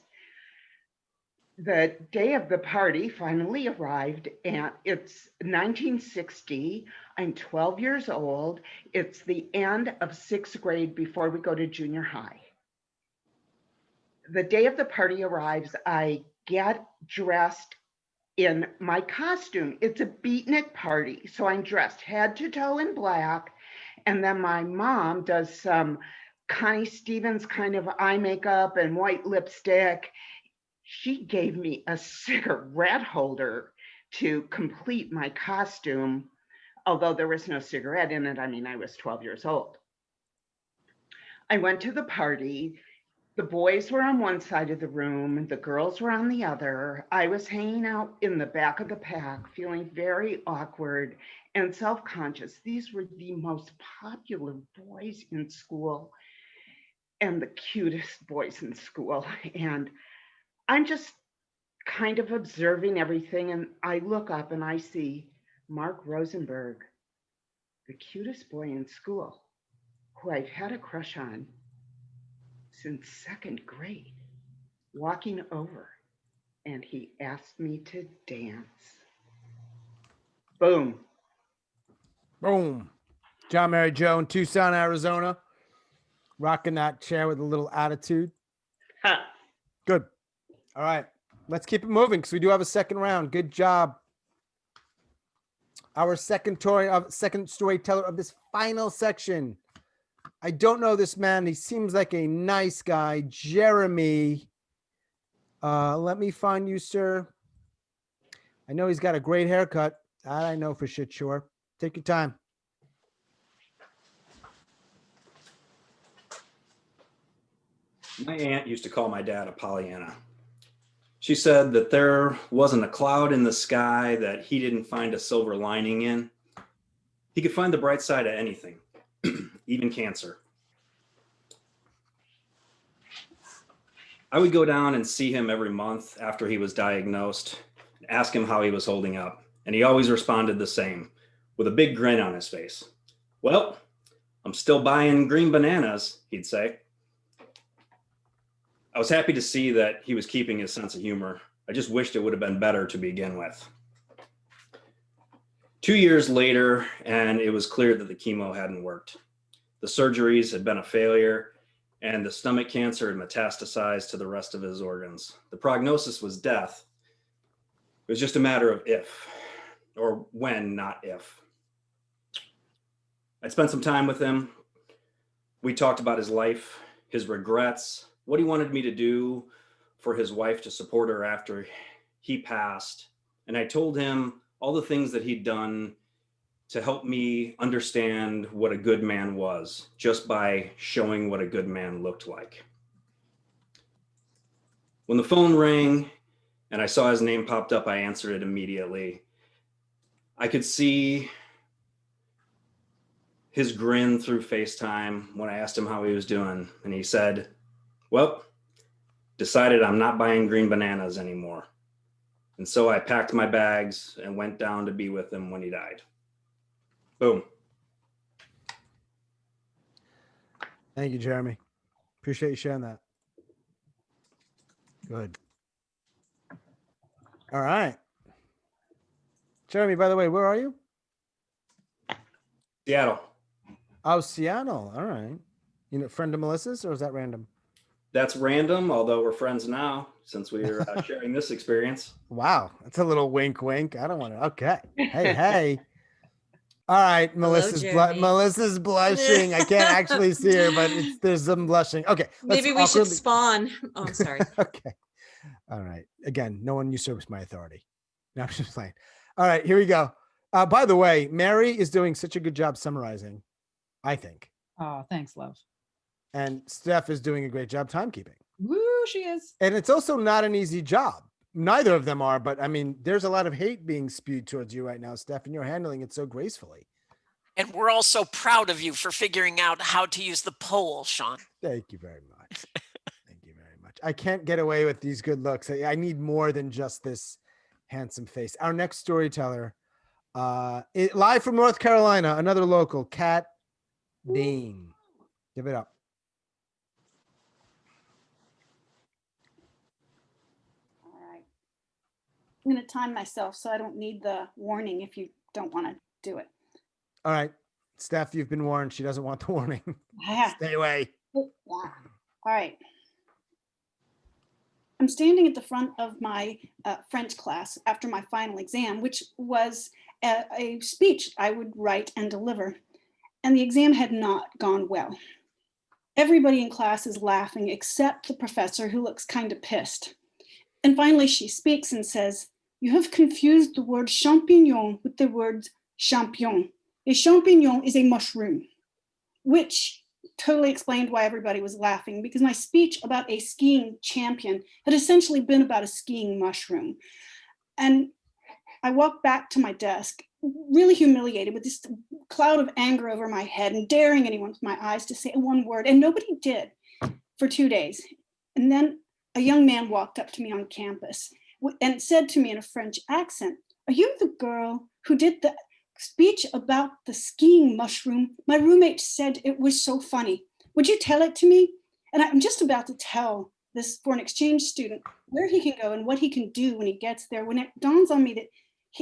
The day of the party finally arrived, and it's 1960. I'm 12 years old. It's the end of 6th grade before we go to junior high. The day of the party arrives, I get dressed in my costume. It's a beatnik party, so I'm dressed head to toe in black, and then my mom does some Connie Stevens kind of eye makeup and white lipstick. She gave me a cigarette holder to complete my costume, although there was no cigarette in it. I mean, I was 12 years old. I went to the party. The boys were on one side of the room, the girls were on the other. I was hanging out in the back of the pack, feeling very awkward and self-conscious. These were the most popular boys in school and the cutest boys in school. And I'm just kind of observing everything, and I look up and I see Mark Rosenberg, the cutest boy in school, who I've had a crush on since 2nd grade, walking over, and he asked me to dance. Boom. Boom. John, Mary Jo in Tucson, Arizona, rocking that chair with a little attitude. Huh. Good. All right, let's keep it moving because we do have a second round. Good job. Our second storyteller of this final section. I don't know this man. He seems like a nice guy. Jeremy. Let me find you, sir. I know he's got a great haircut. That I know for shit sure. Take your time. My aunt used to call my dad a Pollyanna. She said that there wasn't a cloud in the sky that he didn't find a silver lining in. He could find the bright side of anything, even cancer. I would go down and see him every month after he was diagnosed, and ask him how he was holding up. And he always responded the same, with a big grin on his face. Well, I'm still buying green bananas, he'd say. I was happy to see that he was keeping his sense of humor. I just wished it would have been better to begin with. 2 years later, and it was clear that the chemo hadn't worked. The surgeries had been a failure, and the stomach cancer had metastasized to the rest of his organs. The prognosis was death. It was just a matter of if, or when, not if. I spent some time with him. We talked about his life, his regrets, what he wanted me to do for his wife to support her after he passed. And I told him all the things that he'd done to help me understand what a good man was, just by showing what a good man looked like. When the phone rang and I saw his name popped up, I answered it immediately. I could see his grin through FaceTime when I asked him how he was doing. And he said, well, decided I'm not buying green bananas anymore. And so I packed my bags and went down to be with him when he died. Boom. Thank you, Jeremy. Appreciate you sharing that. Good. All right. Jeremy, by the way, where are you? Seattle. Oh, Seattle. All right. You know, friend of Melissa's, or is that random? That's random, although we're friends now since we're sharing this experience. Wow. That's a little wink, wink. I don't want to. Okay. Hey, hey. All right. Melissa's blushing. I can't actually see her, but there's some blushing. Okay. Maybe we should spawn. Oh, I'm sorry. Okay. All right. Again, no one usurps my authority. No, I'm just playing. All right. Here we go. By the way, Mary is doing such a good job summarizing, I think. Oh, thanks, love. And Steph is doing a great job timekeeping. Woo, she is. And it's also not an easy job. Neither of them are, but I mean, there's a lot of hate being spewed towards you right now, Steph, and you're handling it so gracefully. And we're all so proud of you for figuring out how to use the poll, Sean. Thank you very much. Thank you very much. I can't get away with these good looks. I need more than just this handsome face. Our next storyteller, live from North Carolina, another local, Kat Dean. Give it up. I'm going to time myself so I don't need the warning if you don't want to do it. All right. Steph, you've been warned. She doesn't want the warning. Stay away. All right. I'm standing at the front of my French class after my final exam, which was a speech I would write and deliver. And the exam had not gone well. Everybody in class is laughing except the professor, who looks kind of pissed. And finally she speaks and says, "You have confused the word champignon with the word champion. A champignon is a mushroom," which totally explained why everybody was laughing, because my speech about a skiing champion had essentially been about a skiing mushroom. And I walked back to my desk, really humiliated, with this cloud of anger over my head and daring anyone with my eyes to say one word, and nobody did for 2 days. And then a young man walked up to me on campus and said to me in a French accent, "Are you the girl who did the speech about the skiing mushroom? My roommate said it was so funny. Would you tell it to me?" And I'm just about to tell this foreign exchange student where he can go and what he can do when he gets there, when it dawns on me that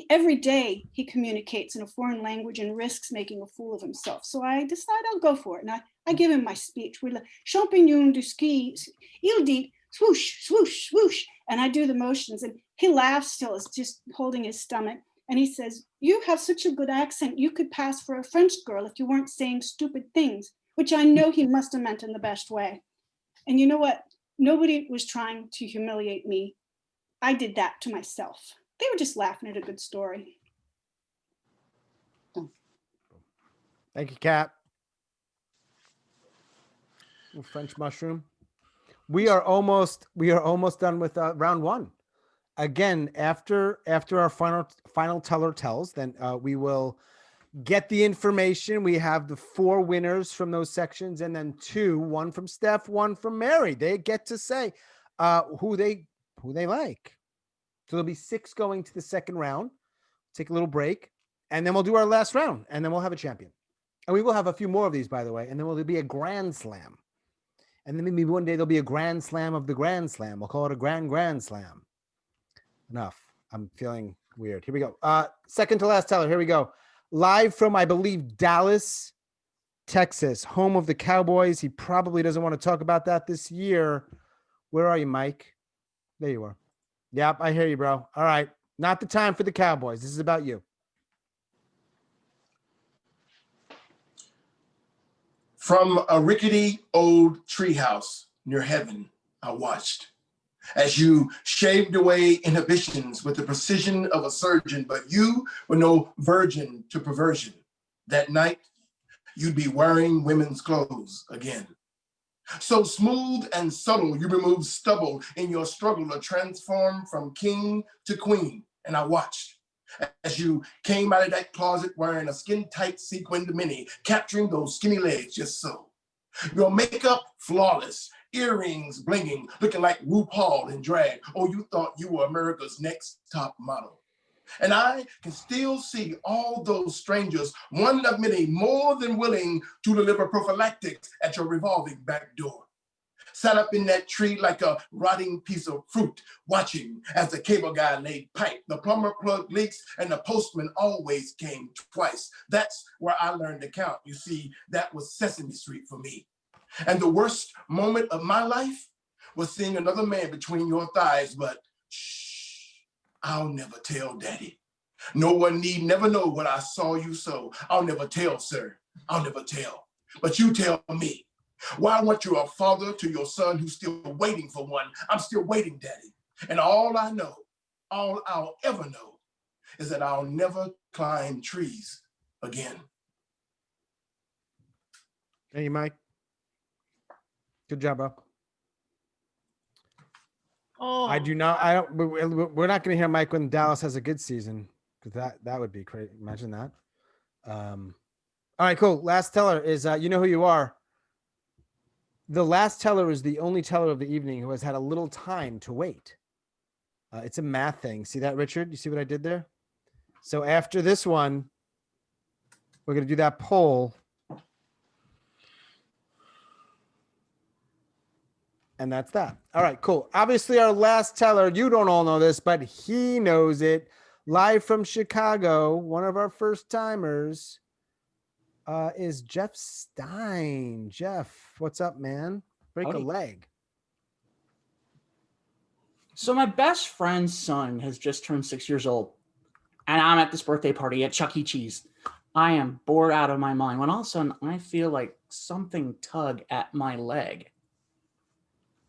every day he communicates in a foreign language and risks making a fool of himself. So I decide I'll go for it. And I give him my speech. We're like, "Champignon du ski, il dit swoosh, swoosh, swoosh." And I do the motions, and he laughs still, is just holding his stomach. And he says, "You have such a good accent, you could pass for a French girl if you weren't saying stupid things," which I know he must have meant in the best way. And you know what? Nobody was trying to humiliate me. I did that to myself. They were just laughing at a good story. Thank you, Kat. French mushroom. We are almost done with round one. Again, after our final teller tells, then we will get the information. We have the 4 winners from those sections, and then 2, one from Steph, one from Mary. They get to say who they like. So there'll be 6 going to the second round. Take a little break, and then we'll do our last round, and then we'll have a champion. And we will have a few more of these, by the way, and then there'll be a grand slam. And then maybe one day there'll be a grand slam of the grand slam. We'll call it a grand slam. Enough. I'm feeling weird. Here we go. Second to last teller. Here we go. Live from, I believe, Dallas, Texas, home of the Cowboys. He probably doesn't want to talk about that this year. Where are you, Mike? There you are. Yep, I hear you, bro. All right. Not the time for the Cowboys. This is about you. From a rickety old treehouse near heaven, I watched as you shaved away inhibitions with the precision of a surgeon, but you were no virgin to perversion. That night, you'd be wearing women's clothes again. So smooth and subtle, you removed stubble in your struggle to transform from king to queen. And I watched as you came out of that closet wearing a skin-tight sequined mini, capturing those skinny legs just so. Your makeup flawless, earrings blinging, looking like RuPaul in drag. Oh, you thought you were America's next top model. And I can still see all those strangers, one of many, more than willing to deliver prophylactics at your revolving back door. Sat up in that tree like a rotting piece of fruit, watching as the cable guy laid pipe, the plumber plugged leaks, and the postman always came twice. That's where I learned to count. You see, that was Sesame Street for me. And the worst moment of my life was seeing another man between your thighs, but shh, I'll never tell, Daddy. No one need never know what I saw you so. I'll never tell, sir. I'll never tell. But you tell me. Why weren't you a father to your son who's still waiting for one? I'm still waiting, Daddy. And all I know, all I'll ever know, is that I'll never climb trees again. Thank you, Mike. Good job, bro. Oh, I do not. I don't. We're not going to hear Mike when Dallas has a good season, because that would be crazy. Imagine that. All right, cool. Last teller is you know who you are. The last teller is the only teller of the evening who has had a little time to wait. It's a math thing. See that, Richard? You see what I did there? So after this one, we're going to do that poll. And that's that. All right, cool. Obviously, our last teller, you don't all know this, but he knows it. Live from Chicago, one of our first timers is Jeff Stein. Jeff, what's up, man? Break Howdy. a leg. So my best friend's son has just turned 6 years old, and I'm at this birthday party at Chuck E. Cheese. I am bored out of my mind when all of a sudden I feel like something tug at my leg.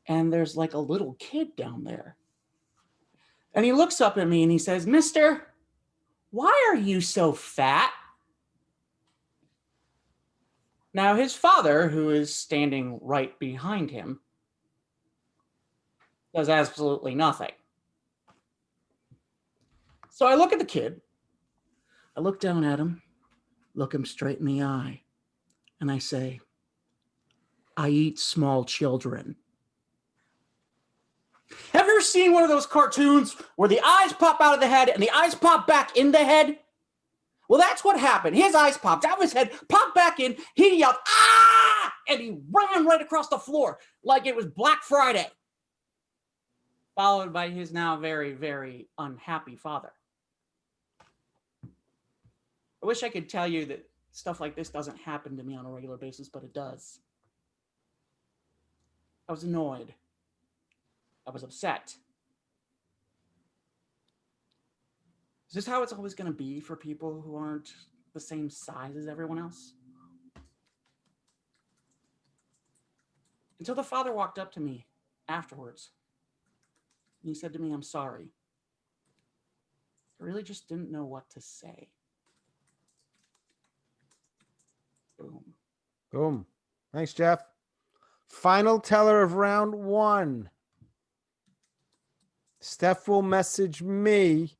And there's like a little kid down there. And he looks up at me and he says, "Mister, why are you so fat?" Now his father, who is standing right behind him, does absolutely nothing. So I look at the kid, I look down at him, look him straight in the eye, and I say, "I eat small children." Have you ever seen one of those cartoons where the eyes pop out of the head and the eyes pop back in the head? Well, that's what happened. His eyes popped out of his head, popped back in, he yelled, "Ah!" and he ran right across the floor like it was Black Friday, followed by his now very, very unhappy father. I wish I could tell you that stuff like this doesn't happen to me on a regular basis, but it does. I was annoyed. I was upset. Is this how it's always going to be for people who aren't the same size as everyone else? Until the father walked up to me afterwards. And he said to me, "I'm sorry." I really just didn't know what to say. Boom. Boom. Thanks, Jeff. Final teller of round 1. Steph will message me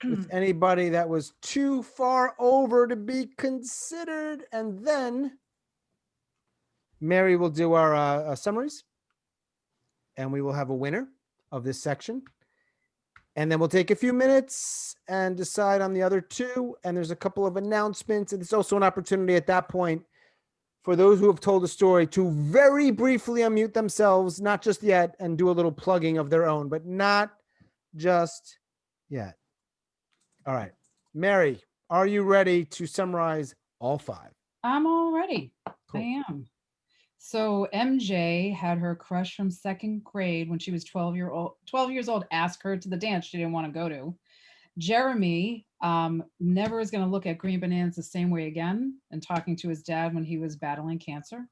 with anybody that was too far over to be considered. And then Mary will do our summaries. And we will have a winner of this section. And then we'll take a few minutes and decide on the other 2. And there's a couple of announcements. And it's also an opportunity at that point for those who have told a story to very briefly unmute themselves, not just yet, and do a little plugging of their own, but not just yet. All right. Mary, are you ready to summarize all 5? I'm all ready. Cool. I am. So MJ had her crush from 2nd grade when she was 12 years old, ask her to the dance she didn't want to go to. Jeremy never is going to look at green bananas the same way again, and talking to his dad when he was battling cancer.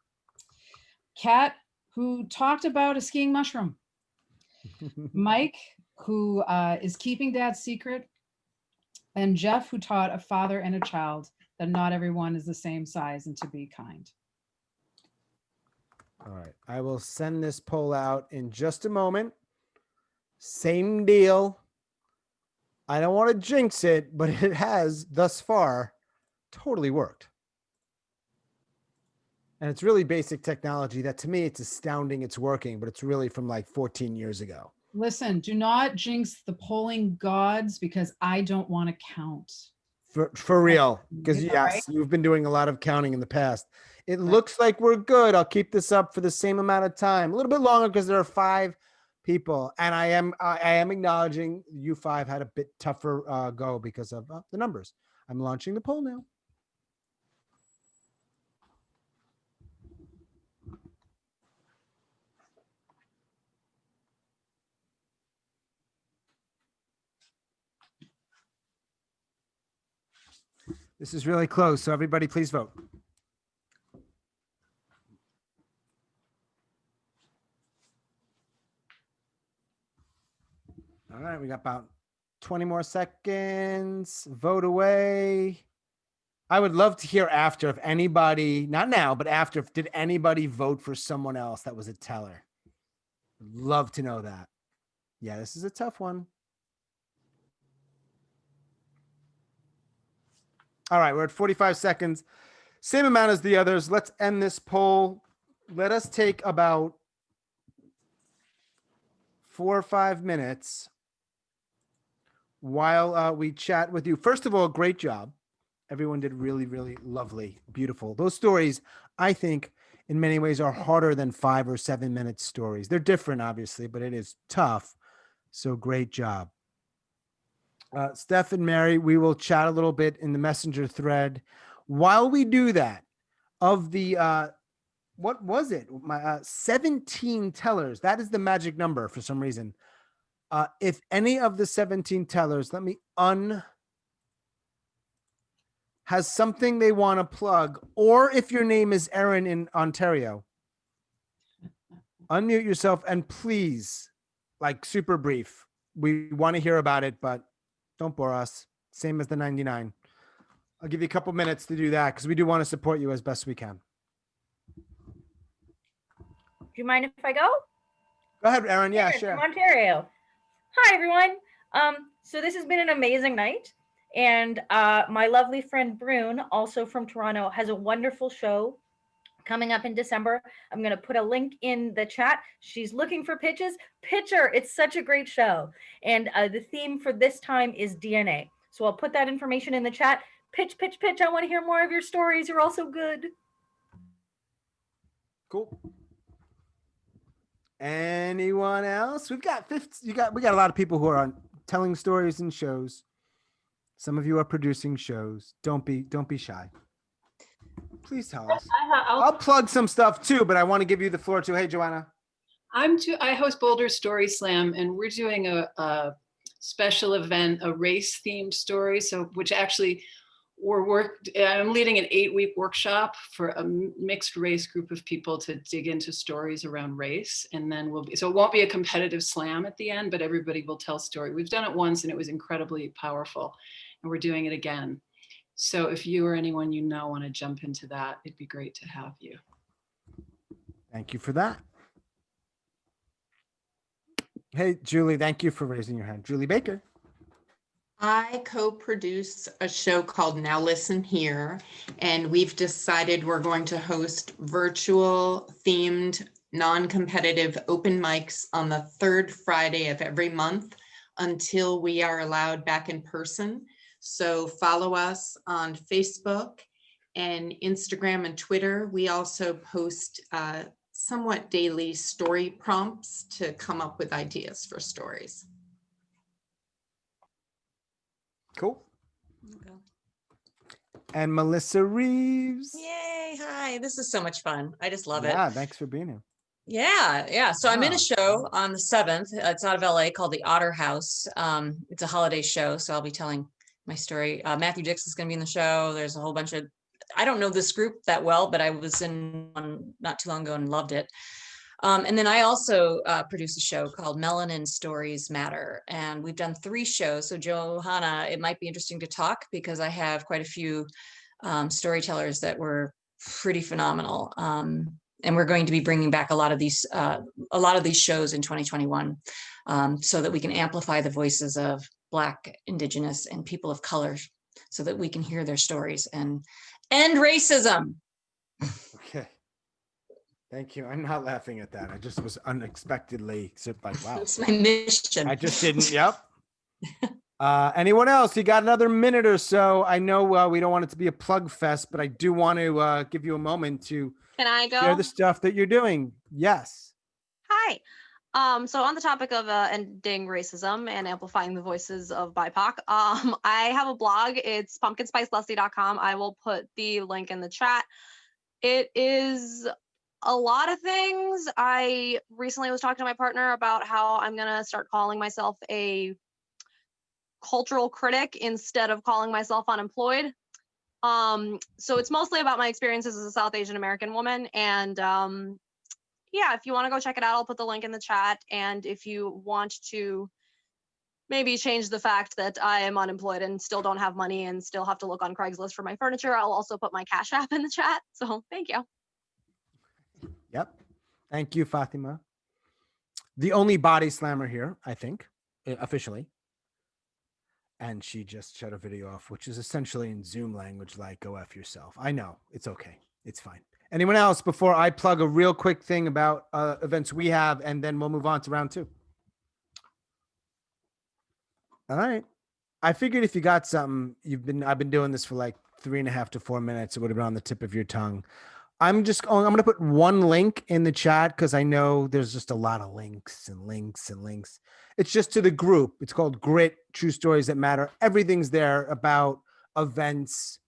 Kat, who talked about a skiing mushroom. Mike, who is keeping dad's secret. And Jeff, who taught a father and a child that not everyone is the same size and to be kind. All right. I will send this poll out in just a moment. Same deal. I don't want to jinx it, but it has thus far totally worked. And it's really basic technology that, to me, it's astounding it's working, but it's really from like 14 years ago. Listen, do not jinx the polling gods because I don't want to count. For real. Because Yes, yes, right? you've been doing a lot of counting in the past. It looks like we're good. I'll keep this up for the same amount of time. A little bit longer because there are 5 people. And I am acknowledging you 5 had a bit tougher go because of the numbers. I'm launching the poll now. This is really close, so everybody please vote. All right, we got about 20 more seconds. Vote away. I would love to hear after if anybody, not now, but after, did anybody vote for someone else that was a teller? Love to know that. Yeah, this is a tough one. All right, we're at 45 seconds. Same amount as the others. Let's end this poll. Let us take about 4 or 5 minutes while we chat with you. First of all, great job. Everyone did really, really lovely, beautiful. Those stories, I think, in many ways are harder than 5 or 7 minute stories. They're different, obviously, but it is tough. So great job. Steph and Mary, we will chat a little bit in the messenger thread. While we do that, of the, what was it? 17 tellers. That is the magic number for some reason. If any of the 17 tellers, let me has something they want to plug, or if your name is Erin in Ontario, unmute yourself and please, like super brief. We want to hear about it, but don't bore us. Same as the 99. I'll give you a couple minutes to do that because we do want to support you as best we can. Do you mind if I go? Go ahead, Erin. Yeah, Sure, sure. from Ontario. Hi, everyone. So this has been an amazing night. And my lovely friend Brune, also from Toronto, has a wonderful show coming up in December. I'm going to put a link in the chat. She's looking for pitches. Pitch her. It's such a great show. And the theme for this time is DNA. So I'll put that information in the chat. Pitch, pitch, pitch. I want to hear more of your stories. You're all so good. Cool. Anyone else? We got a lot of people who are on telling stories and shows. Some of you are producing shows. Don't be shy. Please tell us. I'll plug some stuff too, but I want to give you the floor too. Hey, Johanna. I host Boulder Story Slam, and we're doing a special event, a race themed story. So, which actually I'm leading an 8-week workshop for a mixed race group of people to dig into stories around race. And then so it won't be a competitive slam at the end, but everybody will tell story. We've done it once and it was incredibly powerful, and we're doing it again. So if you or anyone you know want to jump into that, it'd be great to have you. Thank you for that. Hey, Julie, thank you for raising your hand. Julie Baker. I co-produce a show called Now Listen Here, and we've decided we're going to host virtual themed non-competitive open mics on the third Friday of every month until we are allowed back in person. So follow us on Facebook and Instagram and Twitter. We also post somewhat daily story prompts to come up with ideas for stories. Cool. And Melissa Reaves. Yay. Hi. This is so much fun. I just love it. Yeah, thanks for being here. Yeah. So I'm in a show on the 7th. It's out of LA called The Otter House. It's a holiday show, so I'll be telling my story. Matthew Dix is going to be in the show. There's a whole bunch of, I don't know this group that well, but I was in one not too long ago and loved it. And then I also produce a show called Melanin Stories Matter. And we've done 3 shows. So Johanna, it might be interesting to talk because I have quite a few storytellers that were pretty phenomenal. And we're going to be bringing back a lot of these shows in 2021 so that we can amplify the voices of Black, Indigenous, and people of color so that we can hear their stories and end racism. Okay. Thank you. I'm not laughing at that. I just was unexpectedly like, wow. It's my mission. I just didn't. Yep. Anyone else? You got another minute or so. I know we don't want it to be a plug fest, but I do want to give you a moment to Can I go? share the stuff that you're doing. Yes. Hi. So on the topic of ending racism and amplifying the voices of BIPOC, I have a blog. It's pumpkinspiceleslie.com. I will put the link in the chat. It is a lot of things. I recently was talking to my partner about how I'm gonna start calling myself a cultural critic instead of calling myself unemployed. So it's mostly about my experiences as a South Asian American woman. And yeah, if you want to go check it out, I'll put the link in the chat. And if you want to maybe change the fact that I am unemployed and still don't have money and still have to look on Craigslist for my furniture, I'll also put my Cash App in the chat. So thank you. Yep. Thank you, Fatima. The only body slammer here, I think, officially. And she just shut a video off, which is essentially in Zoom language, like, go F yourself. I know. It's okay. It's fine. Anyone else before I plug a real quick thing about events we have, and then we'll move on to round 2. All right. I figured if you got something, I've been doing this for like 3.5 to 4 minutes. It would have been on the tip of your tongue. I'm going to put one link in the chat because I know there's just a lot of links and links and links. It's just to the group. It's called Grit, True Stories That Matter. Everything's there about events,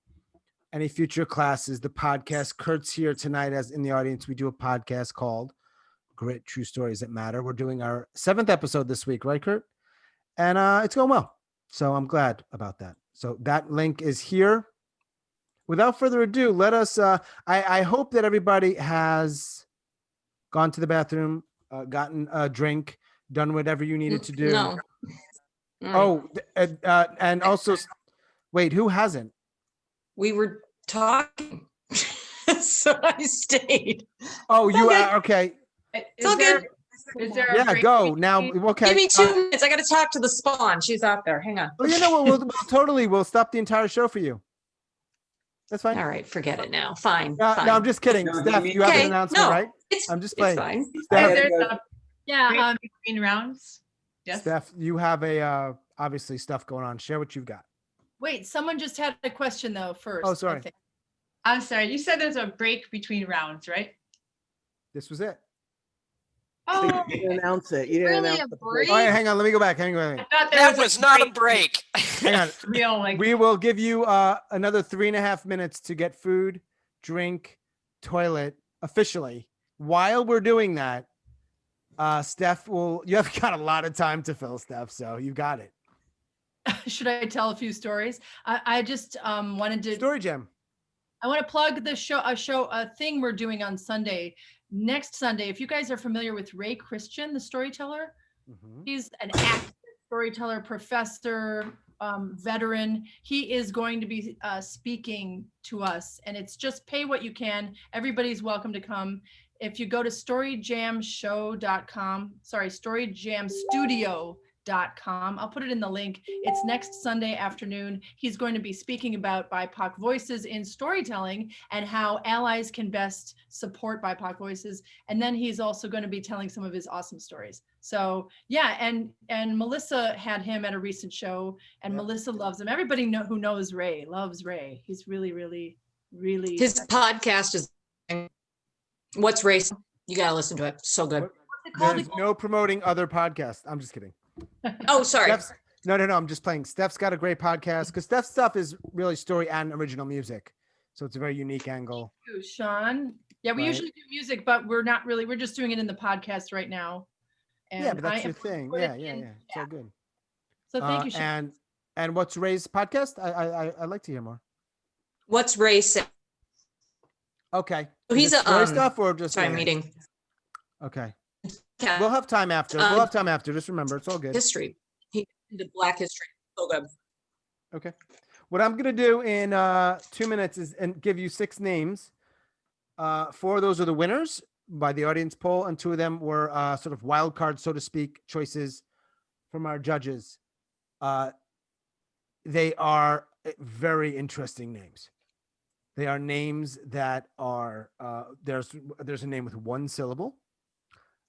any future classes, the podcast. Kurt's here tonight as in the audience. We do a podcast called Grit, True Stories That Matter. We're doing our 7th episode this week, right, Kurt? And it's going well. So I'm glad about that. So that link is here. Without further ado, let us, I hope that everybody has gone to the bathroom, gotten a drink, done whatever you needed to do. No. Oh, and also, wait, who hasn't? We were talking, so I stayed. Oh, you are, okay. It's all good. Is there a Yeah, break go between- now. Okay. Give me 2 minutes. I got to talk to the spawn. She's out there. Hang on. Well, you know what? We'll stop the entire show for you. That's fine. All right, forget it now. Fine. No, fine. I'm just kidding. Steph, you have an announcement, right? I'm just playing. fine. Steph, There's a break between rounds. Yes. Steph, you have a obviously stuff going on. Share what you've got. Wait, someone just had a question though first. Oh, sorry. I think. I'm sorry. You said there's a break between rounds, right? This was it. Oh, You didn't announce it. You didn't Really announce a the break. All right, hang on. Let me go back. Hang on. I thought there That was was not a break. Hang on. real like We will give you another 3.5 minutes to get food, drink, toilet officially. While we're doing that, Steph you have got a lot of time to fill, Steph. So you got it. should I tell a few stories? I just wanted to Story Jam. I want to plug a thing we're doing on Sunday. Next Sunday, if you guys are familiar with Ray Christian, the storyteller, he's an actor, storyteller, professor, veteran. He is going to be speaking to us, and it's just pay what you can. Everybody's welcome to come. If you go to storyjamstudio.com, I'll put it in the link. It's next Sunday afternoon. He's going to be speaking about BIPOC voices in storytelling and how allies can best support BIPOC voices. And then he's also going to be telling some of his awesome stories. So yeah, and Melissa had him at a recent show, and Melissa loves him. Everybody who knows Ray loves Ray. He's really, really, really. His podcast is What's Race? You got to listen to it. So good. There's no promoting other podcasts. I'm just kidding. Oh, sorry. No. I'm just playing. Steph's got a great podcast because Steph's stuff is really story and original music. So it's a very unique angle. Thank you, Sean. Yeah, we usually do music, but we're not really. We're just doing it in the podcast right now. And yeah, but that's your thing. Yeah. It's all good. So thank you, Sean. And what's Ray's podcast? I'd like to hear more. What's Ray say? Okay. So he's a stuff or just meeting. Okay. Yeah. We'll have time after. Just remember, it's all good. History. He did Black history. So good. Okay. What I'm gonna do in 2 minutes is give you 6 names. 4 of those are the winners by the audience poll, and 2 of them were sort of wild cards, so to speak, choices from our judges. They are very interesting names. They are names that are there's a name with 1 syllable.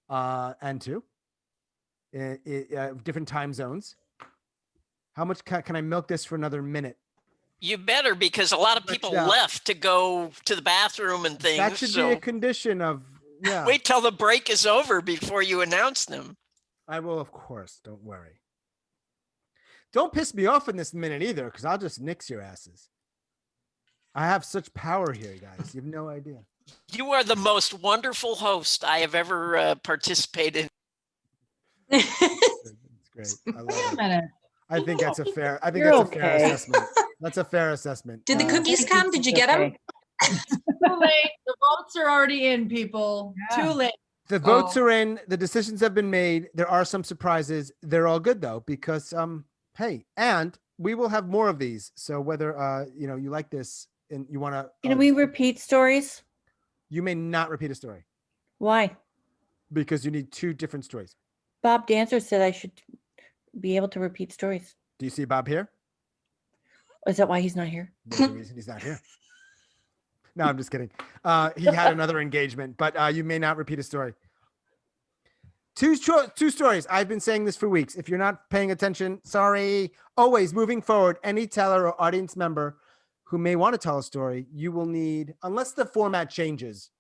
And 2 different time zones. How much can I milk this for another minute? You better, because a lot of people left to go to the bathroom and things. That should be a condition of, yeah. Wait till the break is over before you announce them. I will, of course. Don't worry. Don't piss me off in this minute either, because I'll just nix your asses. I have such power here, guys. You have no idea. You are the most wonderful host I have ever participated in. It's great. I love it. I think that's a fair. I think You're that's a fair okay. assessment. That's a fair assessment. Did the cookies come? Did you get them? Too late. The votes are already in, people. Too late. The votes are in. The decisions have been made. There are some surprises. They're all good though, because hey, and we will have more of these. So whether you like this and you want to, Can we repeat stories? You may not repeat a story. Why? Because you need 2 different stories. Bob Dancer said I should be able to repeat stories. Do you see Bob here? Is that why he's not here? There's a reason he's not here. No, I'm just kidding. He had another engagement, but you may not repeat a story. Two stories. I've been saying this for weeks. If you're not paying attention, sorry. Always moving forward, any teller or audience member who may want to tell a story, you will need, unless the format changes,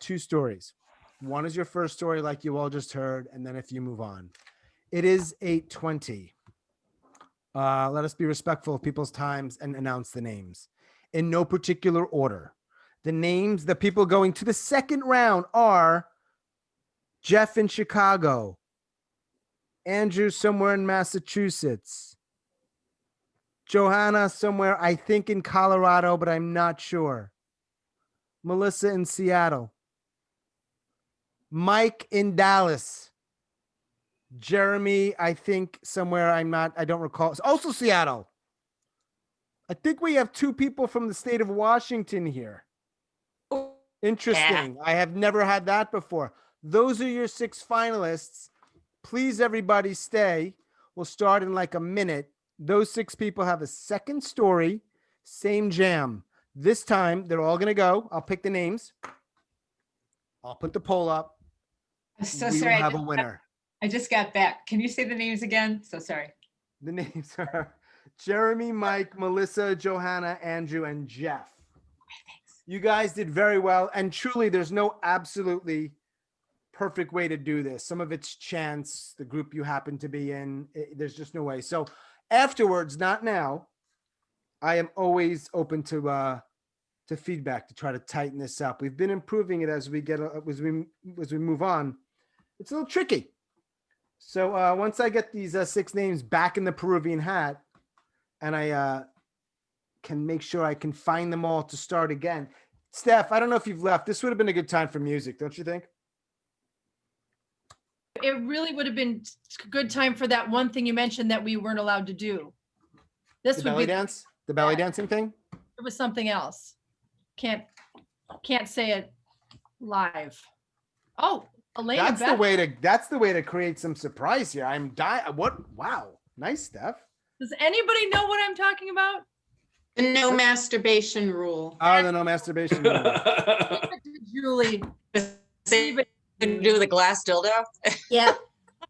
2 stories. One is your first story, like you all just heard, and then if you move on. It is 8:20. Let us be respectful of people's times and announce the names in no particular order. The names, the people going to the second round are Jeff in Chicago, Andrew somewhere in Massachusetts, Johanna somewhere, I think in Colorado, but I'm not sure, Melissa in Seattle, Mike in Dallas, Jeremy, I think somewhere, I don't recall. It's also Seattle. I think we have 2 people from the state of Washington here. Interesting. Yeah. I have never had that before. Those are your 6 finalists. Please, everybody stay. We'll start in like a minute. Those 6 people have a second story, same jam. This time, they're all going to go. I'll pick the names. I'll put the poll up. I'm so we sorry. will have a winner. I just got back. Can you say the names again? So sorry. The names are Jeremy, Mike, Melissa, Johanna, Andrew, and Jeff. You guys did very well. And truly, there's no absolutely perfect way to do this. Some of it's chance, the group you happen to be in. There's just no way. So afterwards, not now, I am always open to feedback to try to tighten this up. We've been improving it as we move on. It's a little tricky. So once I get these 6 names back in the Peruvian hat, and I can make sure I can find them all to start again. Steph, I don't know if you've left. This would have been a good time for music, don't you think? It really would have been a good time for that one thing you mentioned that we weren't allowed to do. This The would belly be dance? The belly dancing thing? It was something else. Can't say it live. Oh, Elena. That's the way to create some surprise here. I'm dying. What? Wow. Nice, Steph. Does anybody know what I'm talking about? The no masturbation rule. Oh, the no masturbation rule. Julie. Do the glass dildo? Yeah.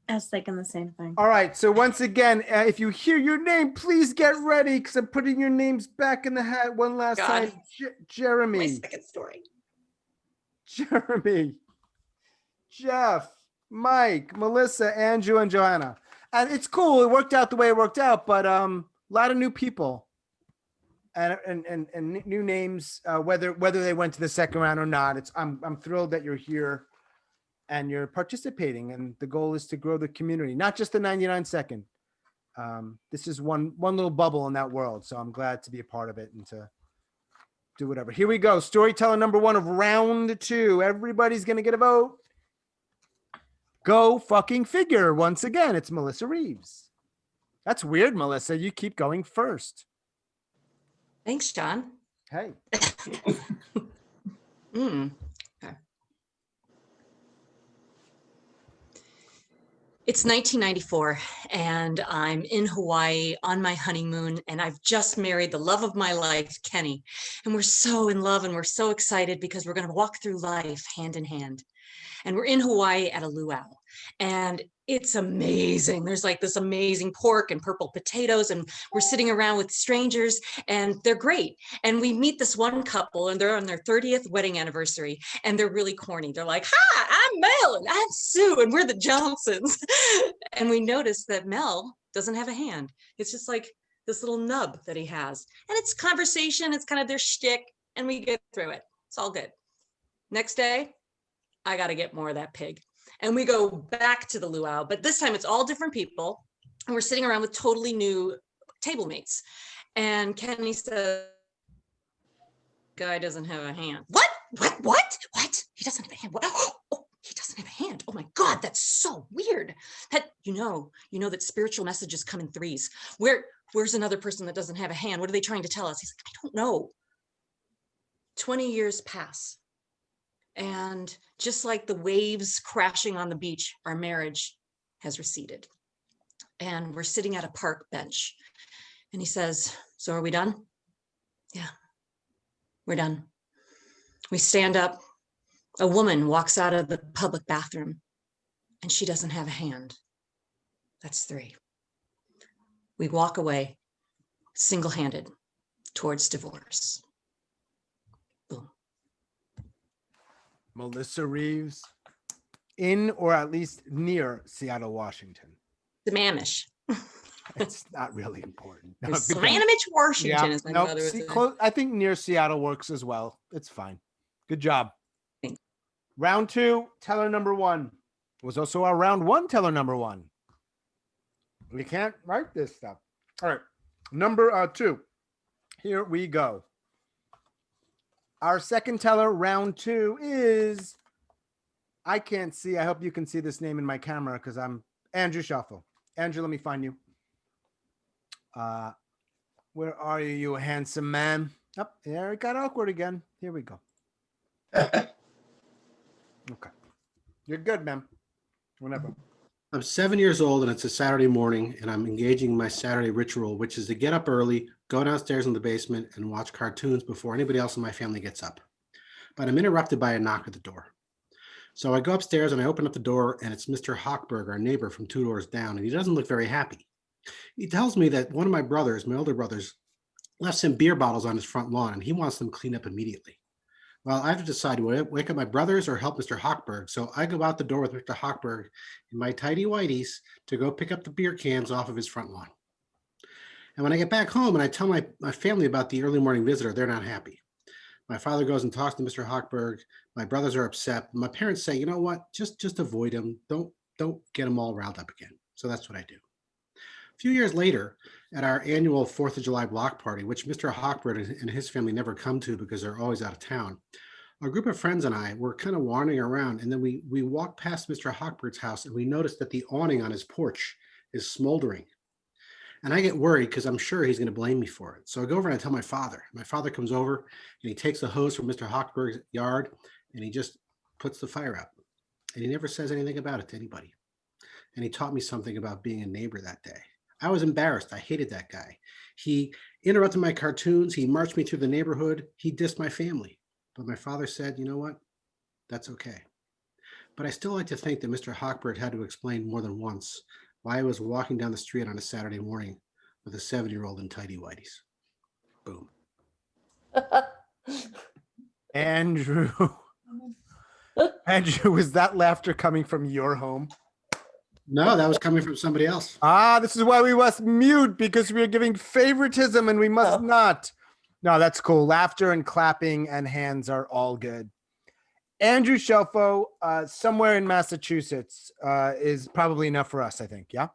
I was thinking the same thing. All right. So once again, if you hear your name, please get ready because I'm putting your names back in the hat one last time. Jeremy. My second story. Jeremy. Jeff. Mike. Melissa. Andrew. And Johanna. And it's cool. It worked out the way it worked out, but a lot of new people. And new names, whether they went to the second round or not. I'm thrilled that you're here and you're participating. And the goal is to grow the community, not just the 99 second. This is one little bubble in that world. So I'm glad to be a part of it and to do whatever. Here we go. Storyteller number 1 of round 2. Everybody's gonna get a vote. Go fucking figure. Once again, it's Melissa Reaves. That's weird, Melissa. You keep going first. Thanks, John. Hey. Okay. It's 1994 and I'm in Hawaii on my honeymoon and I've just married the love of my life, Kenny. And we're so in love and we're so excited because we're going to walk through life hand in hand. And we're in Hawaii at a luau and it's amazing. There's like this amazing pork and purple potatoes and we're sitting around with strangers and they're great. And we meet this one couple and they're on their 30th wedding anniversary and they're really corny. They're like, hi, I'm Mel and I'm Sue and we're the Johnsons. And we notice that Mel doesn't have a hand. It's just like this little nub that he has. And it's conversation, it's kind of their shtick and we get through it. It's all good. Next day, I got to get more of that pig. And we go back to the luau, but this time it's all different people. And we're sitting around with totally new table mates. And Kenny says, guy doesn't have a hand. What? He doesn't have a hand. What? Oh, he doesn't have a hand. Oh my God, that's so weird. That, you know that spiritual messages come in threes. Where's another person that doesn't have a hand? What are they trying to tell us? He's like, I don't know. 20 years pass. And just like the waves crashing on the beach, our marriage has receded. And we're sitting at a park bench. And he says, so are we done? Yeah, we're done. We stand up. A woman walks out of the public bathroom and she doesn't have a hand. That's 3. We walk away single-handed towards divorce. Melissa Reaves, in or at least near Seattle, Washington. Sammamish. It's not really important. No, Sammamish, Washington is my mother. I think near Seattle works as well. It's fine. Good job. Thanks. Round 2, teller number 1 was also our round 1 teller number 1. We can't write this stuff. All right, number 2. Here we go. Our second teller, round 2, is, I can't see. I hope you can see this name in my camera because I'm Andrew Shelffo. Andrew, let me find you. Where are you, you handsome man? Oh, there it got awkward again. Here we go. Okay. You're good, man. Whenever. I'm 7 years old and it's a Saturday morning and I'm engaging my Saturday ritual, which is to get up early, go downstairs in the basement and watch cartoons before anybody else in my family gets up. But I'm interrupted by a knock at the door. So I go upstairs and I open up the door and it's Mr. Hochberg, our neighbor from 2 doors down, and he doesn't look very happy. He tells me that one of my brothers, my older brothers, left some beer bottles on his front lawn and he wants them cleaned up immediately. Well, I have to decide, do I wake up my brothers or help Mr. Hochberg? So I go out the door with Mr. Hochberg in my tidy whities to go pick up the beer cans off of his front lawn. And when I get back home and I tell my family about the early morning visitor, they're not happy. My father goes and talks to Mr. Hochberg. My brothers are upset. My parents say, you know what, just avoid him. Don't Don't get them all riled up again. So that's what I do. A few years later, at our annual 4th of July block party, which Mr. Hawkbird and his family never come to because they're always out of town, a group of friends and I were kind of wandering around, and then we walked past Mr. Hawkbird's house, and we noticed that the awning on his porch is smoldering. And I get worried because I'm sure he's going to blame me for it. So I go over and I tell my father. My father comes over and he takes a hose from Mr. Hawkbird's yard and he just puts the fire out. And he never says anything about it to anybody. And he taught me something about being a neighbor that day. I was embarrassed. I hated that guy. He interrupted my cartoons. He marched me through the neighborhood. He dissed my family. But my father said, you know what? That's okay. But I still like to think that Mr. Hawkbird had to explain more than once why I was walking down the street on a Saturday morning with a 7-year-old in tighty whities. Boom. Andrew. Andrew, was that laughter coming from your home? No, that was coming from somebody else. Ah, this is why we must mute, because we are giving favoritism and we must not. No, that's cool. Laughter and clapping and hands are all good. Andrew Shelffo, somewhere in Massachusetts, is probably enough for us, I think. Yeah?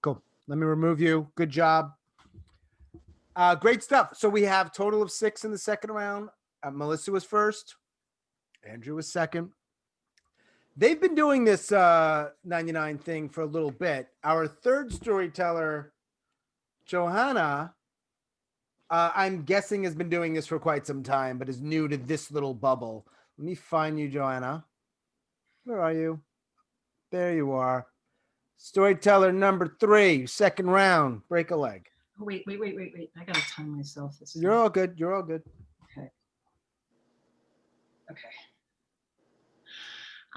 Cool. Let me remove you. Good job. Great stuff. So we have total of 6 in the second round. Melissa was first. Andrew was second. They've been doing this 99 thing for a little bit. Our third storyteller, Johanna, I'm guessing has been doing this for quite some time, but is new to this little bubble. Let me find you, Johanna. Where are you? There you are. Storyteller number 3, second round. Break a leg. Oh, wait. I gotta time myself. You're all good. You're all good. Okay.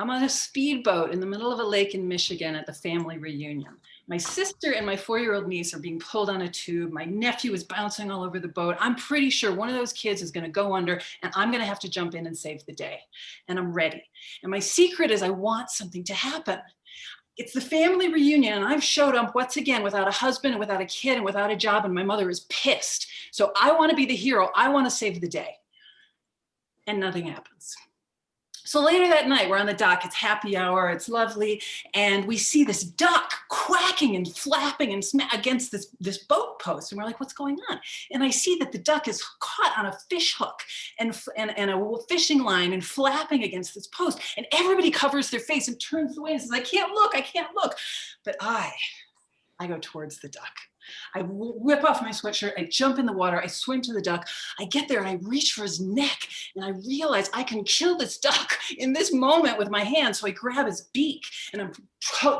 I'm on a speedboat in the middle of a lake in Michigan at the family reunion. My sister and my 4-year-old niece are being pulled on a tube. My nephew is bouncing all over the boat. I'm pretty sure one of those kids is going to go under and I'm going to have to jump in and save the day. And I'm ready. And my secret is I want something to happen. It's the family reunion and I've showed up once again without a husband and without a kid and without a job, and my mother is pissed. So I want to be the hero. I want to save the day. And nothing happens. So later that night, we're on the dock, it's happy hour, it's lovely, and we see this duck quacking and flapping and against this boat post, and we're like, what's going on? And I see that the duck is caught on a fish hook and a fishing line and flapping against this post, and everybody covers their face and turns away and says, I can't look. But I go towards the duck. I whip off my sweatshirt, I jump in the water, I swim to the duck, I get there and I reach for his neck and I realize I can kill this duck in this moment with my hand. So I grab his beak and I'm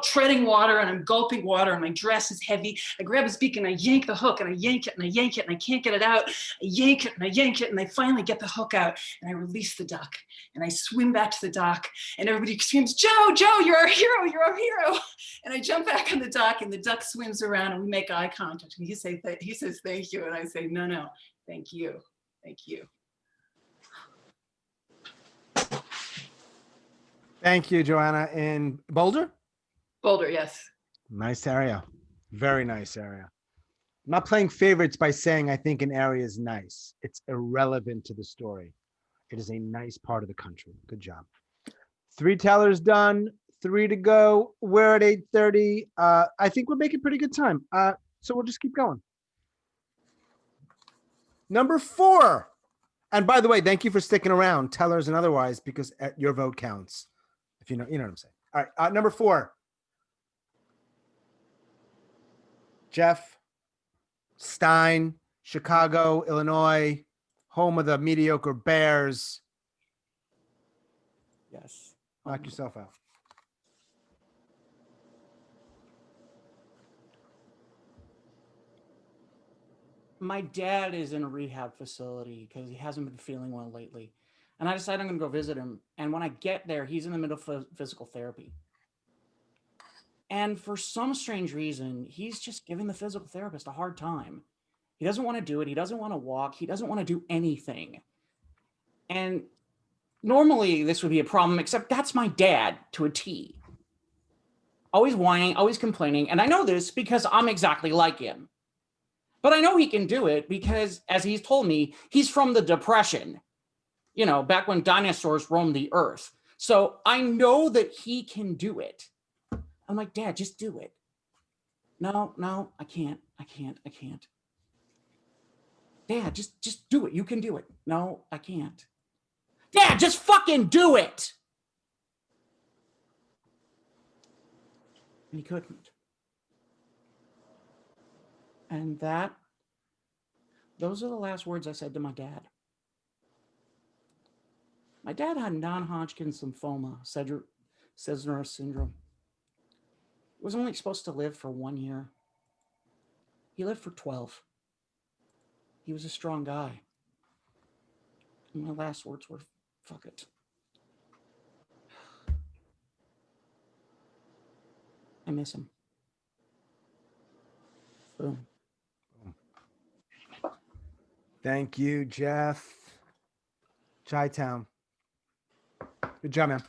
treading water and I'm gulping water and my dress is heavy. I grab his beak and I yank the hook and I yank it and I yank it and I can't get it out. I yank it and I yank it and I finally get the hook out and I release the duck and I swim back to the dock and everybody screams, Joe, you're our hero, you're our hero. And I jump back on the dock and the duck swims around and we make eye contact and he says, thank you. And I say, no, thank you. Thank you, Johanna. In Boulder? Boulder, yes. Nice area. Very nice area. I'm not playing favorites by saying I think an area is nice. It's irrelevant to the story. It is a nice part of the country. Good job. 3 tellers done, 3 to go. We're at 8:30. I think we're making pretty good time. So we'll just keep going. Number 4. And by the way, thank you for sticking around, tellers and otherwise, because your vote counts. If you know what I'm saying. All right, number 4. Jeff, Stein, Chicago, Illinois, home of the mediocre Bears. Yes. Knock yourself out. My dad is in a rehab facility because he hasn't been feeling well lately. And I decided I'm going to go visit him. And when I get there, he's in the middle of physical therapy. And for some strange reason, he's just giving the physical therapist a hard time. He doesn't want to do it. He doesn't want to walk. He doesn't want to do anything. And normally this would be a problem, except that's my dad to a T. Always whining, always complaining. And I know this because I'm exactly like him. But I know he can do it because, as he's told me, he's from the Depression. You know, back when dinosaurs roamed the earth. So I know that he can do it. I'm like, Dad, just do it. No, I can't. Dad, just do it. You can do it. No, I can't. Dad, just fucking do it. And he couldn't. And those are the last words I said to my dad. My dad had non-Hodgkin's lymphoma, Elsner syndrome. He was only supposed to live for 1 year. He lived for 12. He was a strong guy. And my last words were, fuck it. I miss him. Boom. Thank you, Jeff. Chi-Town. Good job, man.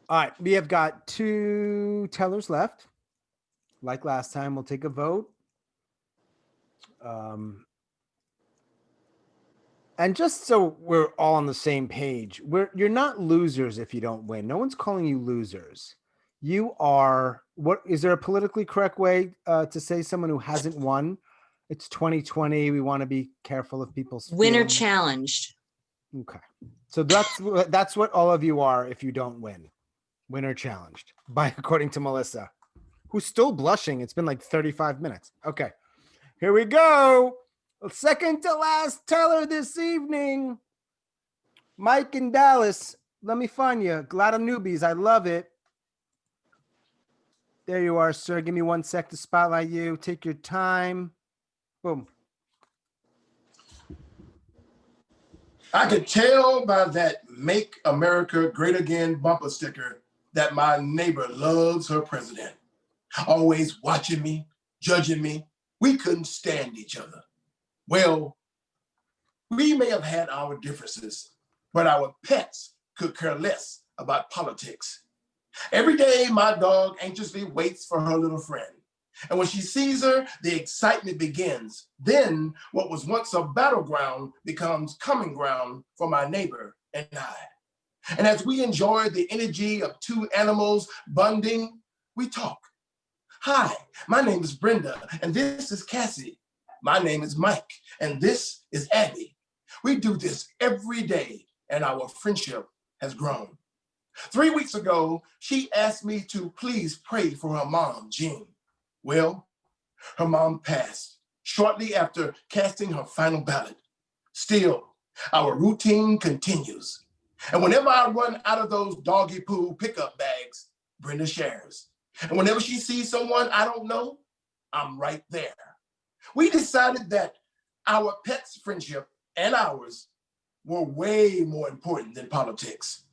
All right, we have got 2 tellers left. Like last time, we'll take a vote. And just so we're all on the same page, you're not losers if you don't win. No one's calling you losers. You are, what is there a politically correct way to say someone who hasn't won? It's 2020. We want to be careful of people's Winner feelings. challenged. Okay. So that's what all of you are if you don't win. Winner challenged, according to Melissa, who's still blushing. It's been like 35 minutes. Okay. Here we go. Second to last teller this evening. Mike in Dallas. Let me find you. A lot of newbies. I love it. There you are, sir. Give me 1 sec to spotlight you. Take your time. Boom. I could tell by that Make America Great Again bumper sticker that my neighbor loves her president. Always watching me, judging me. We couldn't stand each other. Well, we may have had our differences, but our pets could care less about politics. Every day, my dog anxiously waits for her little friend. And when she sees her, the excitement begins. Then what was once a battleground becomes common ground for my neighbor and I. And as we enjoy the energy of 2 animals bonding, we talk. Hi, my name is Brenda, and this is Cassie. My name is Mike, and this is Abby. We do this every day, and our friendship has grown. 3 weeks ago, she asked me to please pray for her mom, Jean. Well, her mom passed shortly after casting her final ballot. Still, our routine continues. And whenever I run out of those doggy poo pickup bags, Brenda shares. And whenever she sees someone I don't know, I'm right there. We decided that our pets' friendship and ours were way more important than politics.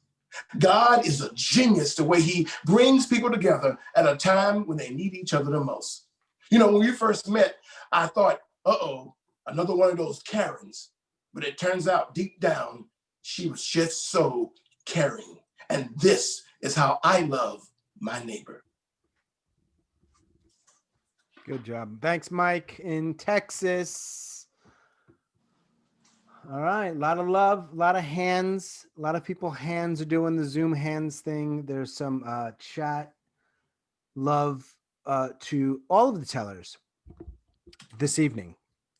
God is a genius the way he brings people together at a time when they need each other the most. You know, when we first met, I thought, uh-oh, another one of those Karens. But it turns out deep down, she was just so caring. And this is how I love my neighbor. Good job. Thanks, Mike in Texas. All right. A lot of love, a lot of hands. A lot of people hands are doing the Zoom hands thing. There's some chat love to all of the tellers this evening.